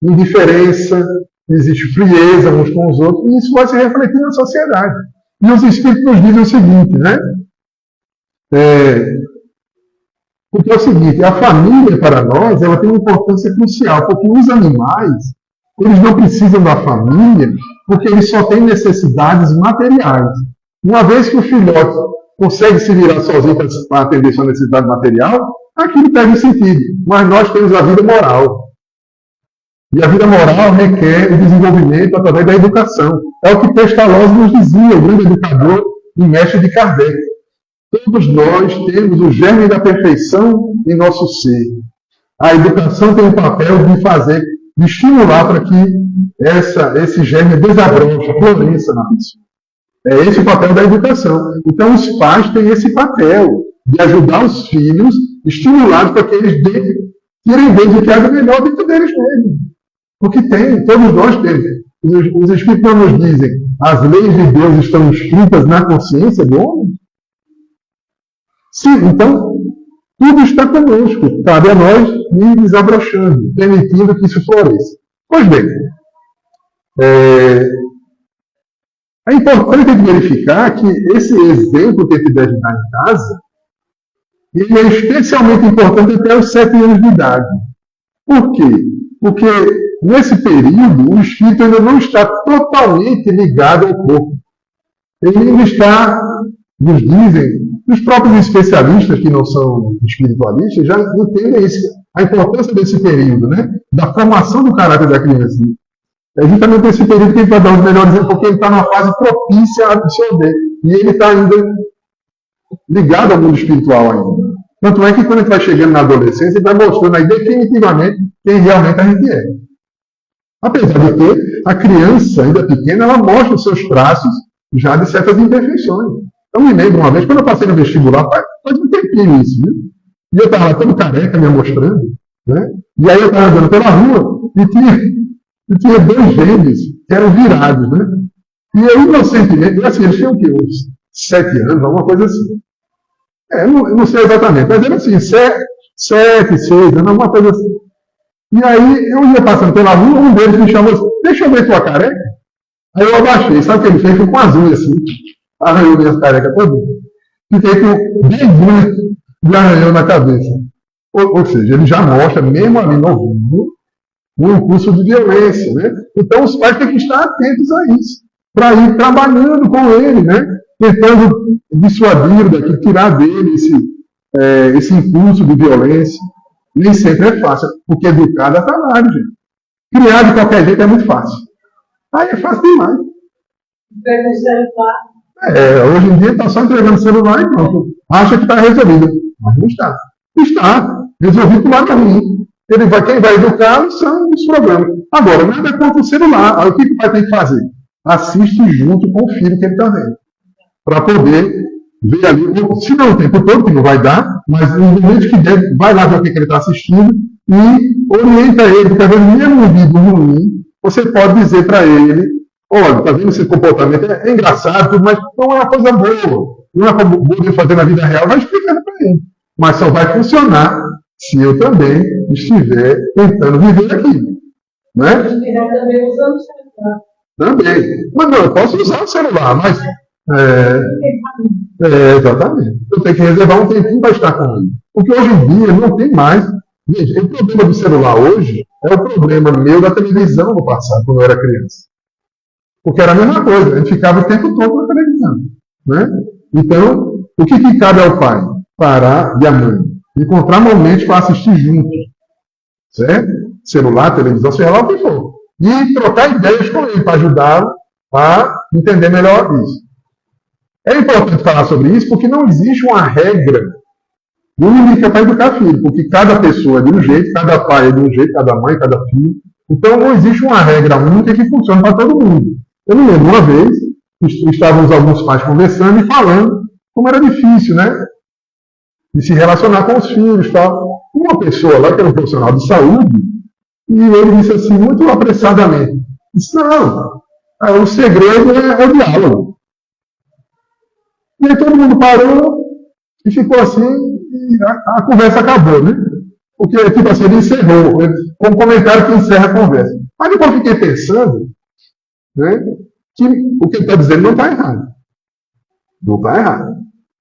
Indiferença, existe frieza uns com os outros, e isso vai se refletir na sociedade. E os Espíritos nos dizem o seguinte, né? Porque é o seguinte, a família para nós, ela tem uma importância crucial, porque os animais, eles não precisam da família, porque eles só têm necessidades materiais. Uma vez que o filhote consegue se virar sozinho para atender sua necessidade material, aquilo perde sentido. Mas nós temos a vida moral. E a vida moral requer o desenvolvimento através da educação. É o que Pestalozzi nos dizia, o grande educador e mestre de Kardec. Todos nós temos o germe da perfeição em nosso ser. A educação tem o papel de estimular para que esse germe desabroche, floresça na pessoa. É esse o papel da educação. Então, os pais têm esse papel de ajudar os filhos, estimulados para que eles tirem deles o que há de melhor dentro deles mesmos. Porque todos nós temos. Os Espíritos não nos dizem, as leis de Deus estão escritas na consciência do homem? Sim, então, tudo está conosco. Cabe a nós ir desabrochando, permitindo que isso floresça. Pois bem, é importante verificar que esse exemplo que a gente deve dar em casa, ele é especialmente importante até os 7 anos de idade. Por quê? Porque nesse período o espírito ainda não está totalmente ligado ao corpo. Ele ainda está, nos dizem, os próprios especialistas que não são espiritualistas já entendem a importância desse período, né? Da formação do caráter da criança. É justamente esse período que ele vai dar os melhores exemplos, porque ele está numa fase propícia a absorver. E ele está ainda ligado ao mundo espiritual ainda. Tanto é que quando ele vai chegando na adolescência, ele vai mostrando aí definitivamente quem realmente a gente é. Apesar de que a criança, ainda pequena, ela mostra os seus traços já de certas imperfeições. Eu me lembro uma vez, quando eu passei no vestibular, faz um tempinho isso, né? E eu estava lá todo careca me mostrando, né? E aí eu estava andando pela rua e tinha 2 gêmeos que eram virados, né? E eu inocentemente, assim, eles tinham o quê? Uns 7 anos, alguma coisa assim. Eu não sei exatamente, mas era assim, 7, 6 anos, alguma coisa assim. E aí eu ia passando pela rua, um deles me chamou assim, deixa eu ver tua careca. Aí eu abaixei, sabe o que ele fez? Foi com as unhas assim, arranhou minhas carecas todas. Fiquei com 10 unhas de arranhão na cabeça. Ou seja, ele já mostra, mesmo ali novinho, um impulso de violência, né? Então os pais têm que estar atentos a isso, para ir trabalhando com ele, né? Tentando dissuadir daqui, tirar dele esse impulso de violência. Nem sempre é fácil, porque educar dá trabalho, gente. Criar de qualquer jeito é muito fácil. Aí é fácil demais. Hoje em dia está só entregando celular e pronto. Acha que está resolvido. Mas não está. Está resolvido do lado ruim. Quem vai educar são os problemas. Agora, nada contra o celular. Aí o que o pai tem que fazer? Assiste junto com o filho que ele está vendo. Para poder ver ali, se não o tempo todo, que não vai dar, mas no momento que der, vai lá ver o que ele está assistindo e orienta ele, porque às vezes mesmo um vídeo ruim, você pode dizer para ele, olha, está vendo esse comportamento, é engraçado, tudo, mas não é uma coisa boa, não é uma coisa boa de fazer na vida real, vai explicando para ele. Mas só vai funcionar se eu também estiver tentando viver aquilo. Né? Também usando o celular. Também. Mas não, eu posso usar o celular, mas exatamente. Eu tenho que reservar um tempinho para estar com ele. Porque hoje em dia não tem mais. Gente, o problema do celular hoje é o problema meu da televisão no passado, quando eu era criança. Porque era a mesma coisa, a gente ficava o tempo todo na televisão. Né? Então, o que cabe ao pai? Parar e a mãe. Encontrar momentos para assistir juntos. Certo? Celular, televisão, seja lá o que for. E trocar ideias com ele para ajudá-lo a entender melhor isso. É importante falar sobre isso porque não existe uma regra única para educar filho, porque cada pessoa é de um jeito, cada pai é de um jeito, cada mãe, cada filho. Então não existe uma regra única que funcione para todo mundo. Eu me lembro uma vez, estávamos alguns pais conversando e falando como era difícil, né? De se relacionar com os filhos, tal. Uma pessoa lá, que era um profissional de saúde, e ele disse assim, muito apressadamente, disse, não, o segredo é o diálogo. E aí todo mundo parou e ficou assim, e a conversa acabou, né? Porque, tipo assim, ele encerrou, com um comentário que encerra a conversa. Mas depois eu fiquei pensando, né, que o que ele está dizendo não está errado. Não está errado.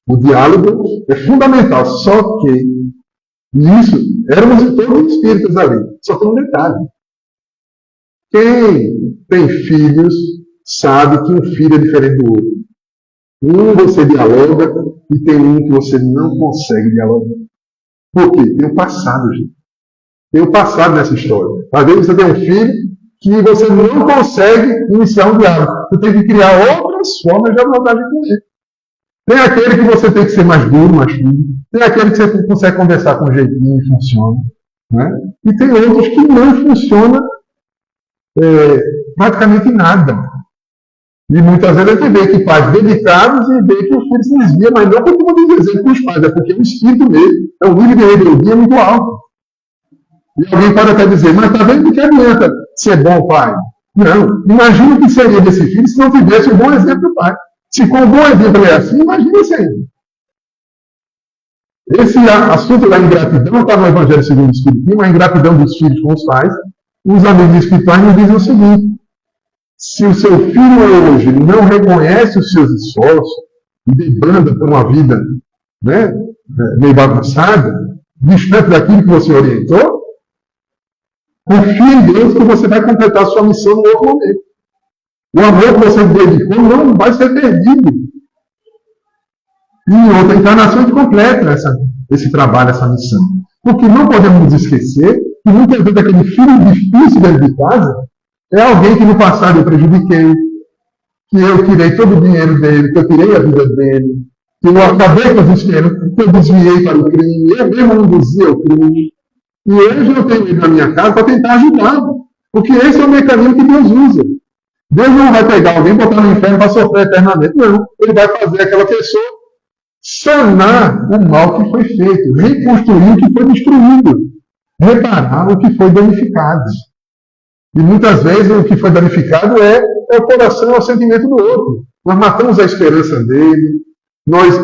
O diálogo é fundamental, só que nisso, éramos todos espíritas ali, só que um detalhe. Quem tem filhos sabe que um filho é diferente do outro. Um você dialoga e tem um que você não consegue dialogar. Por quê? Tem o passado, gente. tem o passado nessa história. Às vezes você tem um filho que você não consegue iniciar um diálogo. Você tem que criar outras formas de abordagem com ele. Tem aquele que você tem que ser mais duro, mais firme. Tem aquele que você consegue conversar com jeitinho e funciona. Né? E tem outros que não funciona praticamente nada. E muitas vezes a gente vê que pais dedicados e vê que o filho se desvia, mas não porque não desejo com os pais, é porque o espírito mesmo, o nível de rebeldia é muito alto. E alguém pode até dizer, mas está vendo que adianta ser bom pai? Não. Imagina o que seria desse filho se não tivesse um bom exemplo do pai. Se com um bom exemplo é assim, imagina sempre. Esse assunto da ingratidão está no Evangelho segundo o Espiritismo, a ingratidão dos filhos com os pais. Os amigos espirituais nos dizem o seguinte: se o seu filho hoje não reconhece os seus esforços e debanda por uma vida, né, meio bagunçada, distante daquilo que você orientou, confie em Deus que você vai completar a sua missão no outro momento. O amor que você dedicou não vai ser perdido. E em outra encarnação a gente completa esse trabalho, essa missão. Porque não podemos nos esquecer que muitas vezes aquele filho difícil dentro de casa é alguém que no passado eu prejudiquei, que eu tirei todo o dinheiro dele, que eu tirei a vida dele, que eu acabei com os dinheiro, que eu desviei para o crime, eu mesmo não induzia o crime. E hoje eu tenho ele na minha casa para tentar ajudá-lo. Porque esse é o mecanismo que Deus usa. Deus não vai pegar alguém e botar no inferno para sofrer eternamente. Não. Ele vai fazer aquela pessoa sanar o mal que foi feito, reconstruir o que foi destruído, reparar o que foi danificado. E muitas vezes o que foi danificado é o coração, é o sentimento do outro. Nós matamos a esperança dele, nós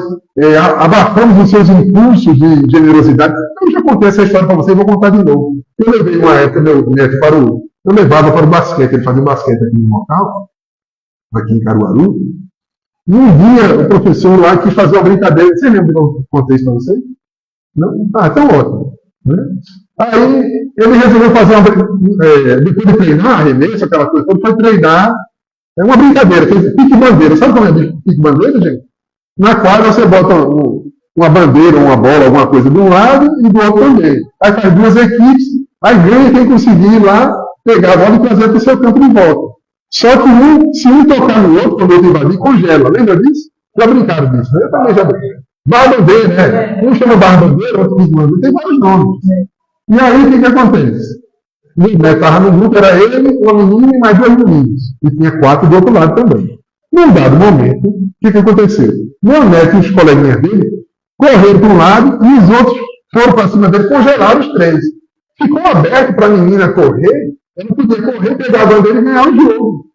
abafamos os seus impulsos de generosidade. Eu já contei essa história para vocês, vou contar de novo. Eu levei uma época meu neto eu levava para o basquete, ele fazia basquete aqui no local, aqui em Caruaru. E um dia o professor lá quis fazer uma brincadeira. Você lembra que eu contei isso para vocês? Não? Ah, então ótimo. Né? Aí ele resolveu fazer depois de treinar, arremesso, aquela coisa, ele foi treinar uma brincadeira, fez pique-bandeira. Sabe como é pique-bandeira, gente? Na quadra você bota uma bandeira, uma bola, alguma coisa de um lado e do outro também. Aí faz duas equipes, aí ganha quem conseguir ir lá, pegar a bola e trazer para o seu campo de volta. Só que se um tocar no outro, quando ele invadir, congela. Lembra disso? Já brincaram disso, né? Eu também já brinquei. Barra-bandeira, né? Um chama barra-bandeira, outro pique-bandeira, tem vários nomes. E aí, o que acontece? O neto estava no grupo, era ele, uma menina e mais duas meninas. E tinha 4 do outro lado também. Num dado momento, o que aconteceu? Meu neto e os coleguinhas dele correram para um lado e os outros foram para cima dele, congelaram os 3. Ficou aberto para a menina correr, ela podia correr, pegar a bandeira e ganhar o jogo.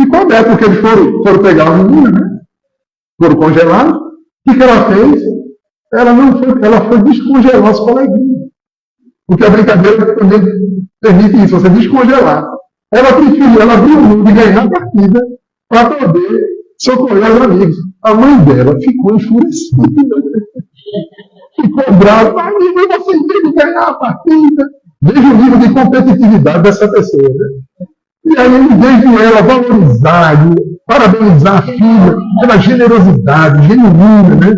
Ficou aberto porque eles foram pegar a menina, né? Foram congelados. O que ela fez? Ela foi descongelar os coleguinhas. Porque a brincadeira também permite isso, você descongelar. Ela preferiu, ela abriu mão de ganhar a partida para poder socorrer os amigos. A mãe dela ficou enfurecida. Ficou brava. Amigo, você tem que ganhar a partida. Veja o nível de competitividade dessa pessoa. Né? E aí, em vez de ela valorizar, parabenizar a filha pela generosidade genuína, né?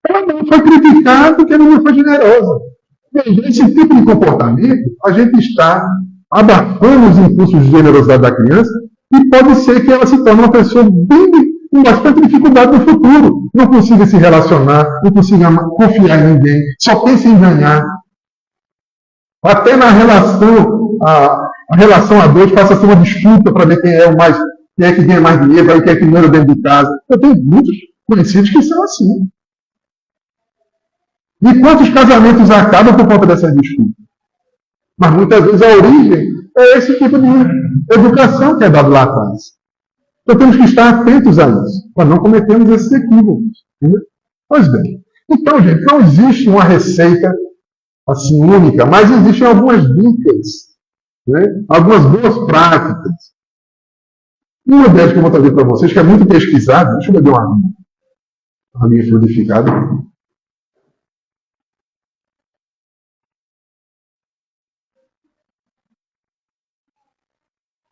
Ela não foi criticada porque ela não foi generosa. Veja, esse tipo de comportamento, a gente está abafando os impulsos de generosidade da criança e pode ser que ela se torne uma pessoa com bastante dificuldade no futuro. Não consiga se relacionar, não consiga confiar em ninguém, só pensa em ganhar. Até na relação, a relação a dois passa a ser uma disputa para ver quem é que ganha mais dinheiro, quem é que manda dentro de casa. Eu tenho muitos conhecidos que são assim. E quantos casamentos acabam por conta dessas disputas? Mas muitas vezes a origem é esse tipo de educação que é dado lá atrás. Então temos que estar atentos a isso, para não cometermos esses equívocos. Entendeu? Pois bem. Então, gente, não existe uma receita assim única, mas existem algumas dicas, né? Algumas boas práticas. Uma delas que eu vou trazer para vocês, que é muito pesquisada, deixa eu beber uma linha fluidificada.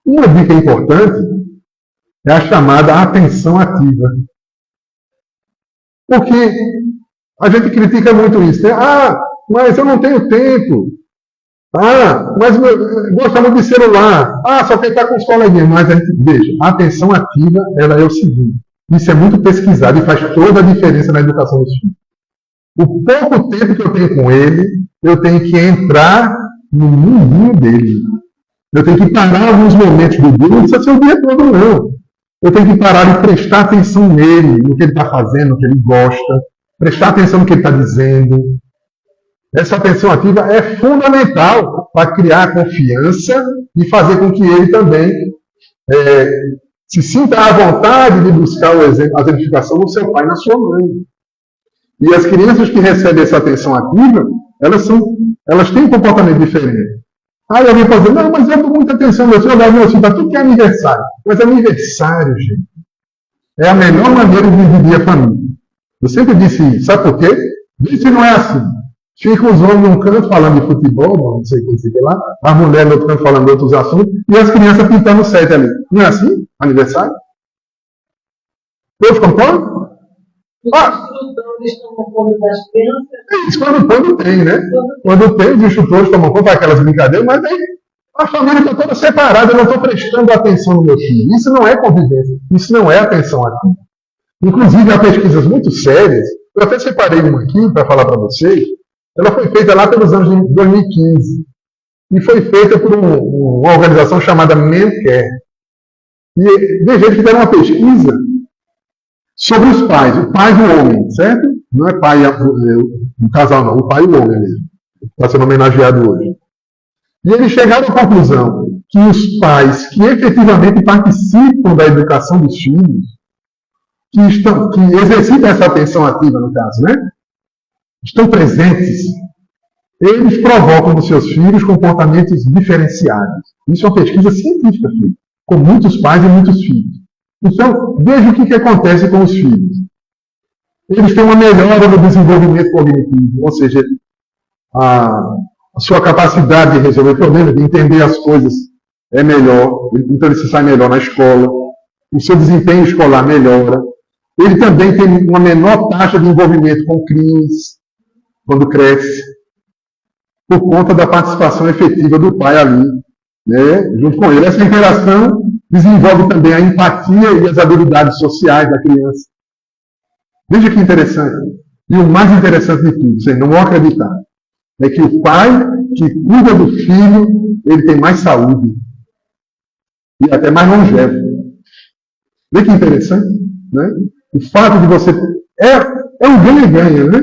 Uma dica importante é a chamada atenção ativa. Porque a gente critica muito isso, né? Ah, mas eu não tenho tempo. Ah, mas gosta muito de celular. Ah, só quer estar com os coleguinhas. Mas a gente, veja, a atenção ativa, ela é o seguinte. Isso é muito pesquisado e faz toda a diferença na educação dos filhos. O pouco tempo que eu tenho com ele, eu tenho que entrar no mundinho dele. Eu tenho que parar alguns momentos do dia, não precisa ser o dia todo, não. Eu tenho que parar e prestar atenção nele, no que ele está fazendo, no que ele gosta, prestar atenção no que ele está dizendo. Essa atenção ativa é fundamental para criar confiança e fazer com que ele também se sinta à vontade de buscar a exemplificação do seu pai e na sua mãe. E as crianças que recebem essa atenção ativa, elas têm um comportamento diferente. Aí alguém pode dizer, não, mas eu dou muita atenção, meu filho, para tudo que é aniversário. Mas aniversário, gente, é a melhor maneira de dividir a família. Eu sempre disse isso. Sabe por quê? Vê se não é assim. Fica os homens num canto falando de futebol, não sei o que lá, a mulher no outro canto falando de outros assuntos, e as crianças pintando o set ali. Não é assim? Aniversário? Todos concordam? Ah, é isso, quando tem, né? Quando tem, os instrutores tomam conta daquelas brincadeiras, mas aí a família está toda separada, eu não estou prestando atenção no meu filho. Isso não é convivência, isso não é atenção aqui. Inclusive, há pesquisas muito sérias, eu até separei uma aqui para falar para vocês, ela foi feita lá pelos anos de 2015, e foi feita por uma organização chamada MenCare. E veja, eles fizeram uma pesquisa sobre os pais, o pai do homem, certo? Não é pai o casal, não, o pai e o homem mesmo. Está sendo homenageado hoje. E eles chegaram à conclusão que os pais que efetivamente participam da educação dos filhos, que exercitam essa atenção ativa, no caso, né? Estão presentes, eles provocam nos seus filhos comportamentos diferenciados. Isso é uma pesquisa científica, filho, com muitos pais e muitos filhos. Então, veja o que acontece com os filhos. Eles têm uma melhora no desenvolvimento cognitivo, ou seja, a sua capacidade de resolver problemas, de entender as coisas é melhor, então ele se sai melhor na escola, o seu desempenho escolar melhora. Ele também tem uma menor taxa de envolvimento com crimes quando cresce, por conta da participação efetiva do pai ali, né, junto com ele. Essa interação desenvolve também a empatia e as habilidades sociais da criança. Veja que interessante. E o mais interessante de tudo, vocês não vão acreditar, é que o pai que cuida do filho, ele tem mais saúde. E até mais longevo. Veja que interessante, né? O fato de você... É um ganha-ganha, né?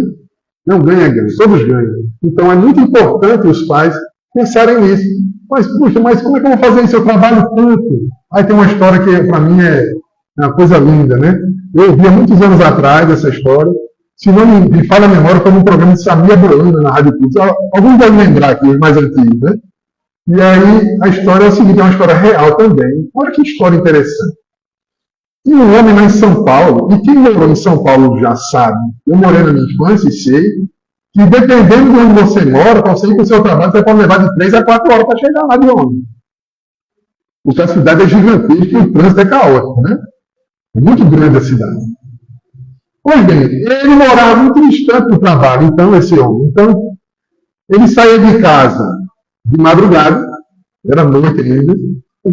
É um ganha-ganha. Todos ganham. Então é muito importante os pais pensarem nisso. Mas, puxa, mas como é que eu vou fazer isso? Eu trabalho tanto. Aí tem uma história que, para mim, é uma coisa linda, né? Eu ouvi há muitos anos atrás essa história. Se não me falha a memória, foi num programa de Samia Boana, na Rádio Pública. Alguns devem lembrar aqui, os mais antigos, né? E aí, a história é o seguinte, é uma história real também. Olha que história interessante. Tinha um homem lá em São Paulo, e quem morou em São Paulo já sabe, eu morei na minha infância e sei, que dependendo de onde você mora, para você ir para o seu trabalho, você pode levar de 3 a 4 horas para chegar lá de ônibus. Porque a cidade é gigantesca e o trânsito é caótico, né? É muito grande a cidade. Pois bem, ele morava muito distante do trabalho, então, esse homem. Então, ele saía de casa de madrugada, era noite ainda,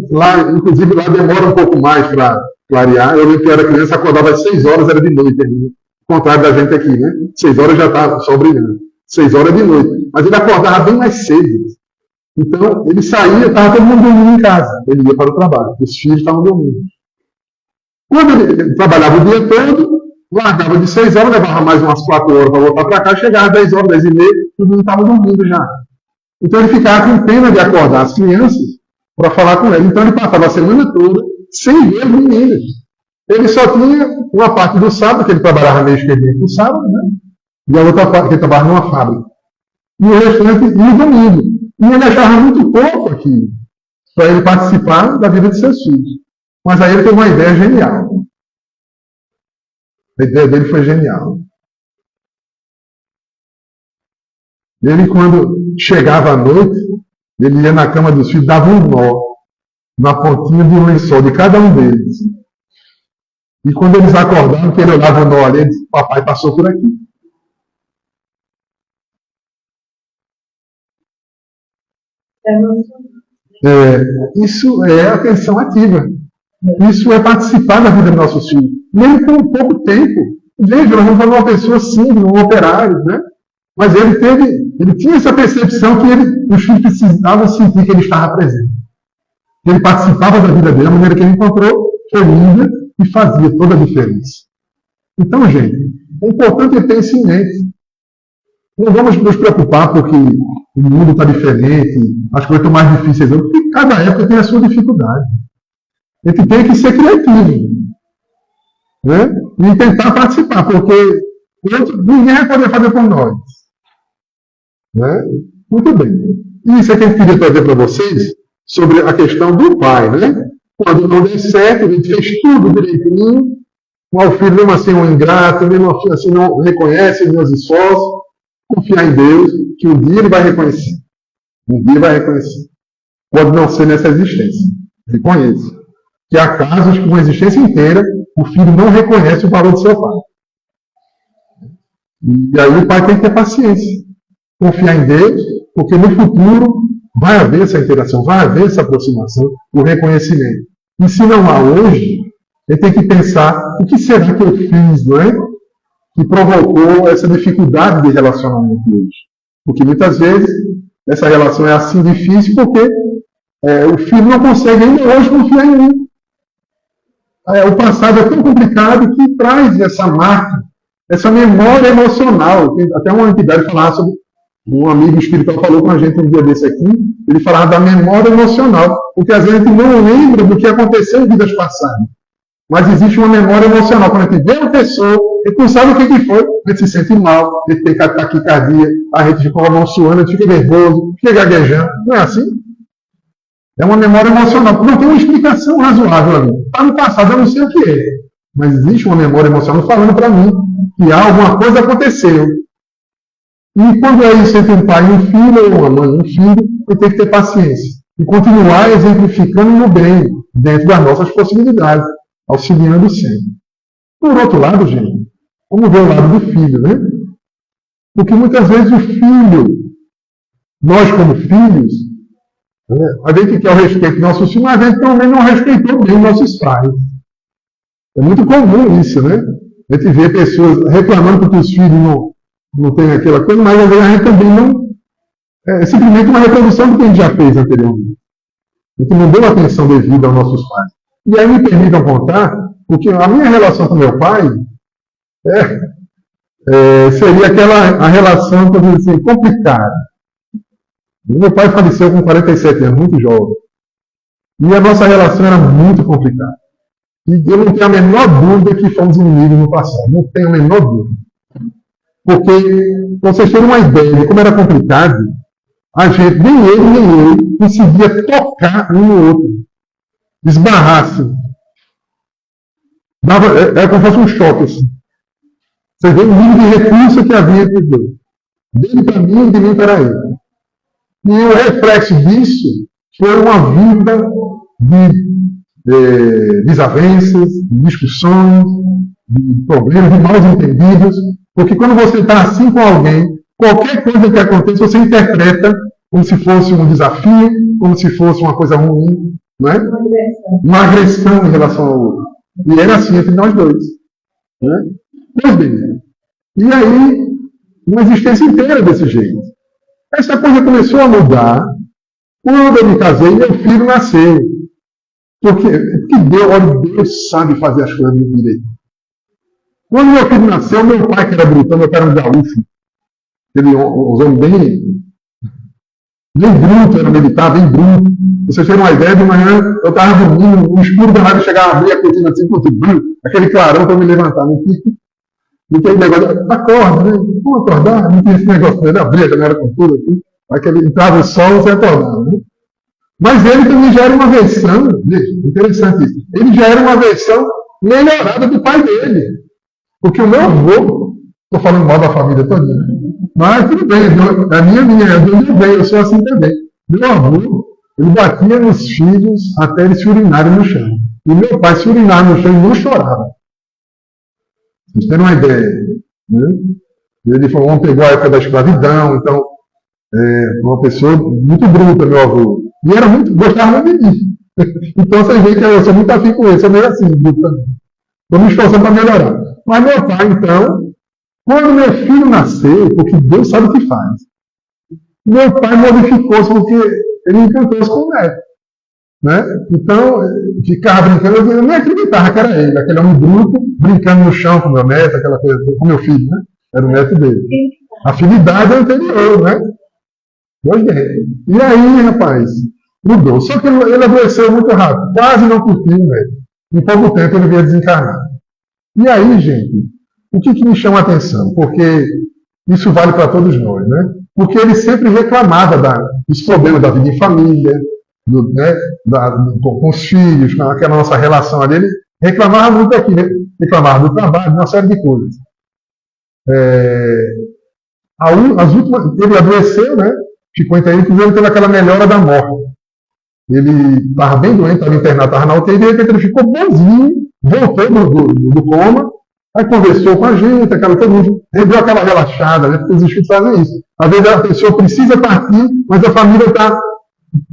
lá, inclusive lá demora um pouco mais para clarear. Eu lembro que era criança, acordava às 6 horas, era de noite ainda. Ao contrário da gente aqui, né? 6 horas já está só brilhando. 6 horas de noite. Mas ele acordava bem mais cedo. Então, ele saía, estava todo mundo dormindo em casa. Ele ia para o trabalho. Os filhos estavam dormindo. Quando ele trabalhava o dia todo, largava de 6 horas, levava mais umas 4 horas para voltar para cá, chegava às 10 horas, 10 e meia, todo mundo estava dormindo já. Então ele ficava com pena de acordar as crianças para falar com ele. Então ele passava a semana toda sem ver as meninas. Ele só tinha uma parte do sábado, que ele trabalhava meio esquerdinho pro sábado, né? E a outra parte que ele trabalhava numa fábrica. E o restante ia domingo. E ele achava muito pouco aqui para ele participar da vida de seus filhos. Mas aí ele teve uma ideia genial. A ideia dele foi genial. Ele, quando chegava à noite, ele ia na cama dos filhos, dava um nó na pontinha de um lençol de cada um deles. E quando eles acordavam, que ele olhava o nó ali, ele disse, papai passou por aqui. Isso é atenção ativa. Isso é participar da vida dos nossos filhos. Mesmo com pouco tempo. Veja, nós vamos falar de uma pessoa simples, um operário, né? Mas ele tinha essa percepção que os filhos precisavam sentir que ele estava presente. Que ele participava da vida dele, a maneira que ele encontrou foi linda e fazia toda a diferença. Então, gente, é importante ter isso em mente. Não vamos nos preocupar porque o mundo está diferente, as coisas estão mais difíceis, porque cada época tem a sua dificuldade. A gente tem que ser criativo, né? E tentar participar, porque ninguém vai poder fazer por nós. Né? Muito bem. E isso é que eu queria trazer para vocês sobre a questão do pai, né? Quando não der certo, a gente fez tudo direitinho, o filho mesmo assim é um ingrato, mesmo assim não reconhece os meus esforços, confiar em Deus, que um dia ele vai reconhecer. Um dia vai reconhecer. Pode não ser nessa existência. Reconheça. Que há casos que uma existência inteira o filho não reconhece o valor do seu pai. E aí o pai tem que ter paciência. Confiar em Deus, porque no futuro vai haver essa interação, vai haver essa aproximação, o reconhecimento. E se não há hoje, ele tem que pensar o que será que eu fiz, não é? Que provocou essa dificuldade de relacionamento hoje. Porque muitas vezes essa relação é assim difícil porque o filho não consegue ainda hoje confiar em mim. O passado é tão complicado que traz essa marca, essa memória emocional. Até uma entidade falava sobre, um amigo espiritual falou com a gente um dia desse aqui, ele falava da memória emocional, porque às vezes a gente não lembra do que aconteceu em vidas passadas. Mas existe uma memória emocional. Quando a gente vê uma pessoa, a gente não sabe o que foi, a gente se sente mal, a gente tem taquicardia, a gente fica com a mão suando, a gente fica nervoso, fica gaguejando. Não é assim? É uma memória emocional. Não tem uma explicação razoável ali. Está no passado, eu não sei o que é. Mas existe uma memória emocional falando para mim que alguma coisa aconteceu. E quando é isso entre um pai e um filho, ou uma mãe e um filho, eu tenho que ter paciência. E continuar exemplificando no bem, dentro das nossas possibilidades, auxiliando sempre. Por outro lado, gente, vamos ver o lado do filho, né? Porque muitas vezes o filho, nós como filhos, a gente quer o respeito dos nossos filhos, mas a gente também não respeitou bem nossos pais. É muito comum isso, né? A gente vê pessoas reclamando porque os filhos não têm aquela coisa, mas às vezes a gente também não. É simplesmente uma reprodução do que a gente já fez anteriormente. A gente não deu atenção devida aos nossos pais. E aí me permitam contar, porque a minha relação com meu pai seria a relação, por dizer assim, complicada. Meu pai faleceu com 47 anos, muito jovem. E a nossa relação era muito complicada. E eu não tenho a menor dúvida que fomos inimigos no passado. Não tenho a menor dúvida. Porque, para vocês terem uma ideia de como era complicado, a gente, nem ele nem eu, conseguia tocar um no outro. Esbarrar assim. Era como se fosse um choque assim. Você vê o nível de recurso que havia entre os dois. Dele para mim e de mim para ele. E o reflexo disso foi uma vida de desavenças, de discussões, de problemas, de mal entendidos. Porque quando você está assim com alguém, qualquer coisa que aconteça, você interpreta como se fosse um desafio, como se fosse uma coisa ruim, não é? Uma agressão em relação ao outro. E era assim entre nós dois. Né? Pois bem, e aí, uma existência inteira desse jeito. Essa coisa começou a mudar quando eu me casei e meu filho nasceu. Porque Deus sabe fazer as coisas do direito. Quando meu filho nasceu, meu pai, que era britânico, que era um gaúcho, os homens bem bruto, era militar, bem bruto. Vocês terem uma ideia, de manhã eu estava dormindo, no escuro danado, eu chegava a abrir a cortina assim, aquele clarão para me levantar. Não tem negócio, acorda, né? Vamos acordar, não tem esse negócio, ele abria a janela com tudo aqui, aí que ele entrava o sol, você acordava, né? Mas ele também já era uma versão, interessante isso, ele já era uma versão melhorada do pai dele. Porque o meu avô, estou falando mal da família toda, mas tudo bem, a minha, eu sou assim também. Meu avô, ele batia nos filhos até eles se urinarem no chão. E meu pai se urinava no chão e não chorava. Vocês terem uma ideia. Né? Ele falou, pegou a época da escravidão, então uma pessoa muito bruta, meu avô. E era gostava muito de mim. Então você vê que eu sou muito afim com ele, sou meio assim, bruto também. Estou me esforçando para melhorar. Mas meu pai, então, quando meu filho nasceu, porque Deus sabe o que faz, meu pai modificou-se porque ele encantou-se com o neto. Né? Então, ficava brincando, eu nem acreditava que era ele, aquele homem bruto, brincando no chão com meu neto, aquela coisa, com meu filho, né? Era o neto dele. Afinidade anterior, né? E aí, rapaz, mudou. Só que ele adoeceu muito rápido, quase não curtiu, né? Em pouco tempo ele veio desencarnar. E aí, gente, o que me chama a atenção? Porque isso vale para todos nós, né? Porque ele sempre reclamava dos problemas da vida em família, né? Com os filhos, com aquela nossa relação ali. Ele reclamava muito aqui, né? Reclamava do trabalho, de uma série de coisas. Ele adoeceu, né? Ficou internado, e ele teve aquela melhora da morte. Ele estava bem doente, estava internado, estava na UTI, e de repente ele ficou bonzinho, voltou do coma, aí conversou com a gente, todo mundo deu aquela relaxada, né? Porque os espíritos fazem isso. Às vezes a pessoa precisa partir, mas a família está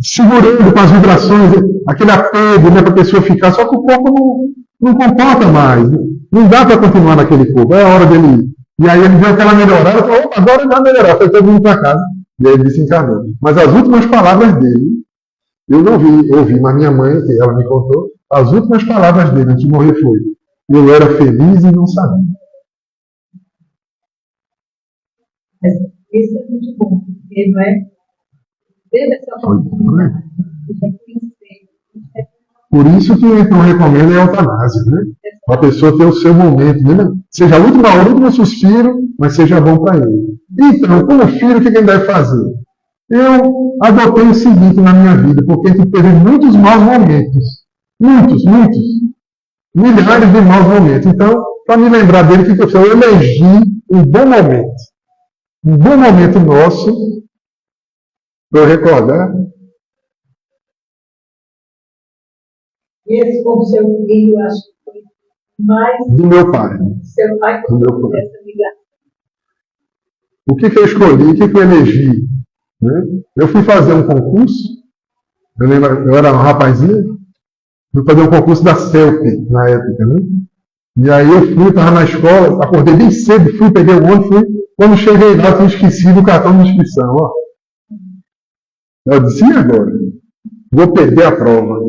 segurando com as vibrações, aquele apego, né, para a pessoa ficar, só que o corpo não comporta mais, não dá para continuar naquele corpo, é a hora dele ir. E aí ele deu aquela melhorada, falou, opa, agora vai melhorar, foi todo mundo para casa. E aí ele desencarnou. Mas as últimas palavras dele, eu não ouvi, mas minha mãe, que ela me contou, as últimas palavras dele antes de morrer foi: eu era feliz e não sabia. Mas isso é muito bom, porque não é? Desde essa oportunidade de reconhecer. Por isso que eu recomendo a eutanásia, né? Para a pessoa ter o seu momento, né? Seja a última hora, o último suspiro, mas seja bom para ele. Então, como filho, o que ele deve fazer? Eu adotei o seguinte na minha vida, porque a gente teve muitos maus momentos. Muitos. Milhares de maus momentos. Então, para me lembrar dele, o que eu fiz? Eu elegi um bom momento. Um bom momento nosso, para eu recordar. E esse como seu filho, acho que foi mais Do meu pai. seu pai Do meu pai. essa ligação. O que eu escolhi, o que eu elegi? Né? Eu fui fazer um concurso, eu lembro, eu era um rapazinho, fui fazer um concurso da CELP na época, né? E aí eu fui, estava na escola, acordei bem cedo, fui, peguei o ônibus, fui. Quando cheguei lá, tinha esquecido o cartão de inscrição. Ó. Eu disse, e agora? Vou perder a prova.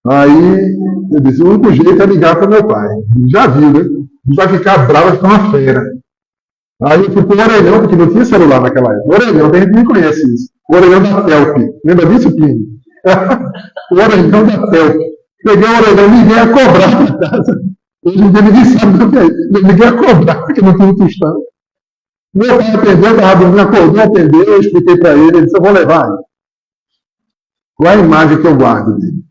Aí eu disse, o único jeito é ligar para meu pai. Ele já viu, né? Ele vai ficar bravo, vai ficar uma fera. Aí eu fui para o Orelhão, porque não tinha celular naquela época. O Orelhão, a gente nem conhece isso. O Orelhão da Telp. Lembra disso, Plínio? O Orelhão da Telp. Peguei o Orelhão, liguei a cobrar na casa. Hoje em dia ninguém sabe o que é isso. Eu liguei a cobrar, porque não tinha tostão. Meu pai atendeu, estava dormindo, acordou, atendeu, eu expliquei para ele, ele disse, eu vou levar ele. Qual é a imagem que eu guardo dele?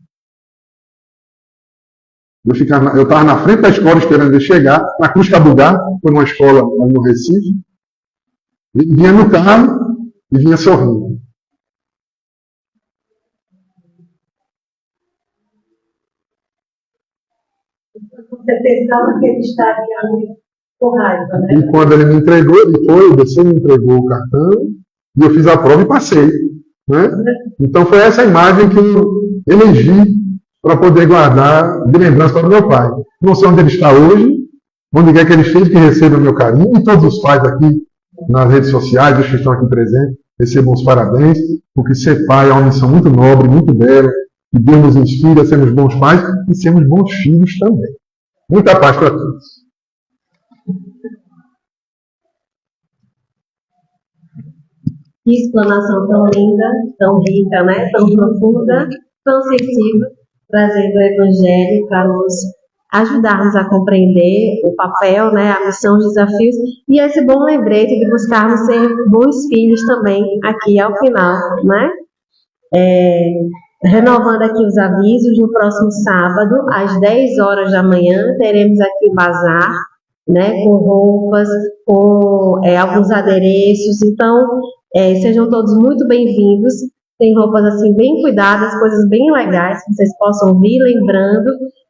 Eu estava na frente da escola esperando ele chegar, na Cruz Cabugá, foi numa escola ali no Recife. Ele vinha no carro e vinha sorrindo. Você pensava que ele estaria ali com raiva, né? E quando ele me entregou, ele foi, desceu, me entregou o cartão, e eu fiz a prova e passei. Né? Então foi essa imagem que eu elegi para poder guardar de lembrança para o meu pai. Não sei onde ele está hoje, onde quer que ele esteja, que receba o meu carinho, e todos os pais aqui nas redes sociais, os que estão aqui presentes, recebam os parabéns, porque ser pai é uma missão muito nobre, muito bela, que Deus nos inspira a sermos bons pais e sermos bons filhos também. Muita paz para todos. Que explanação tão linda, tão rica, né? Tão profunda, tão sensível, trazendo o Evangelho para nos ajudarmos a compreender o papel, né? A missão, os desafios e esse bom lembrete de buscarmos ser bons filhos também aqui ao final, né? Renovando aqui os avisos, no próximo sábado, às 10 horas da manhã, teremos aqui o bazar, né? Com roupas, com alguns adereços, então sejam todos muito bem-vindos. Tem roupas assim bem cuidadas, coisas bem legais que vocês possam vir, lembrando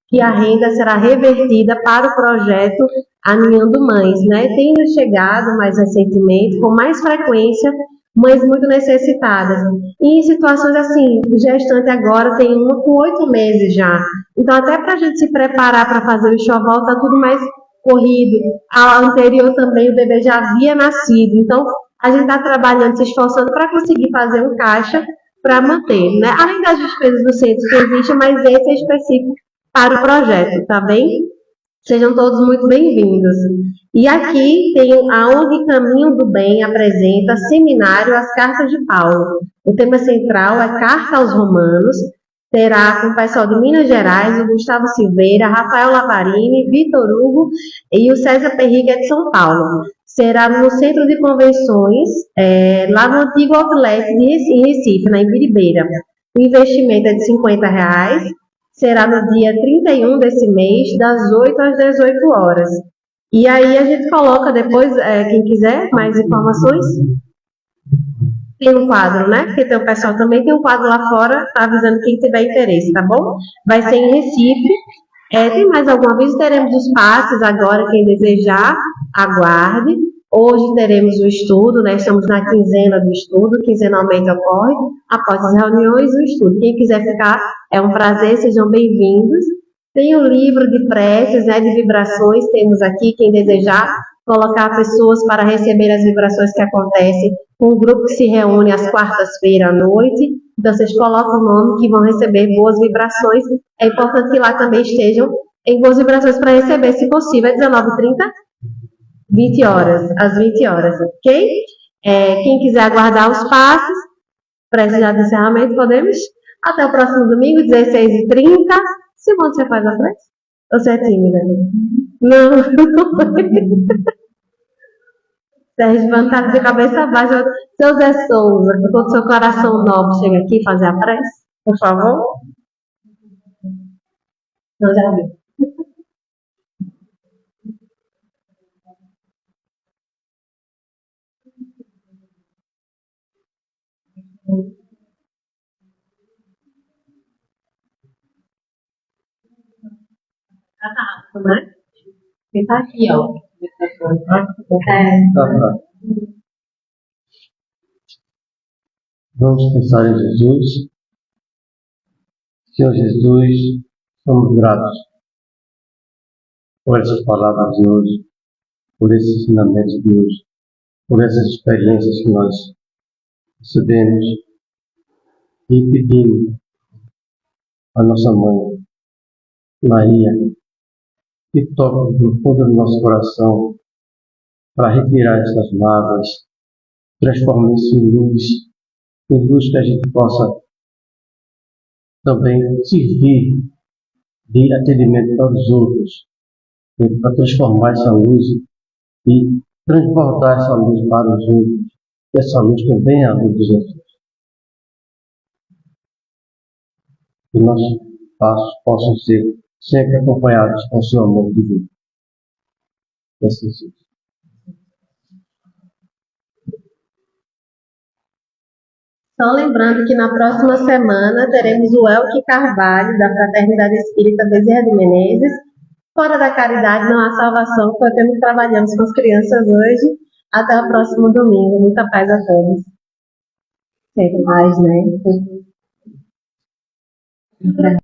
que a renda será revertida para o projeto Aninhando Mães, né? Tem chegado mais recentemente, com mais frequência, mães muito necessitadas. E em situações assim, o gestante agora tem uma com 8 meses já. Então, até para a gente se preparar para fazer o enxoval, está tudo mais corrido. A anterior também, o bebê já havia nascido. Então, a gente está trabalhando, se esforçando para conseguir fazer um caixa para manter, né? Além das despesas do centro que existe, mas esse é específico para o projeto, tá bem? Sejam todos muito bem-vindos. E aqui tem a ONG Caminho do Bem apresenta Seminário As Cartas de Paulo. O tema central é Carta aos Romanos. Terá com o pessoal de Minas Gerais, o Gustavo Silveira, Rafael Lavarini, Vitor Hugo e o César Perriga de São Paulo. Será no Centro de Convenções, lá no antigo Outlet em Recife, na Ibiribeira. O investimento é de R$ 50. Será no dia 31 desse mês, das 8 às 18 horas. E aí a gente coloca depois, quem quiser mais informações, tem um quadro, né? Porque tem o pessoal também, tem um quadro lá fora, tá avisando quem tiver interesse, tá bom? Vai ser em Recife. Tem mais algum aviso? Teremos os passes agora, quem desejar, aguarde. Hoje teremos o estudo, né? Estamos na quinzena do estudo, quinzenalmente ocorre, após as reuniões, o estudo. Quem quiser ficar, é um prazer, sejam bem-vindos. Tem o livro de preces, né, de vibrações, temos aqui, quem desejar, colocar pessoas para receber as vibrações que acontecem, um grupo que se reúne às quartas-feiras à noite, então vocês colocam o nome que vão receber boas vibrações. É importante que lá também estejam em boas vibrações para receber, se possível, é 19h30, 20 horas, às 20 horas, ok? Quem quiser aguardar os passos, prece já de encerramento, podemos? Até o próximo domingo, 16h30. Simone, você faz a prece? Ou você é tímida? Não, não. Sérgio, levantado de cabeça baixa. Seu Zé Souza, com todo o seu coração nobre, chega aqui fazer a prece, por favor. Não, já vi. Né? Ele tá aqui, ó. Vamos pensar em Jesus. Senhor Jesus, somos gratos por essas palavras de hoje, por esses ensinamentos de hoje, por essas experiências que nós recebemos e pedimos à nossa mãe, Maria, que toque no fundo do nosso coração para retirar essas mágoas, transformar isso em luz que a gente possa também servir de atendimento para os outros, para transformar essa luz e transbordar essa luz para os outros. Essa luz também é a luz de Jesus. Que nossos passos possam ser sempre acompanhados com o seu amor divino. Assim seja. Só lembrando que na próxima semana teremos o Elke Carvalho, da Fraternidade Espírita Bezerra de Menezes. Fora da caridade não há salvação, foi o tema que trabalhamos com as crianças hoje. Até o próximo domingo. Muita paz a todos. Sempre mais, né?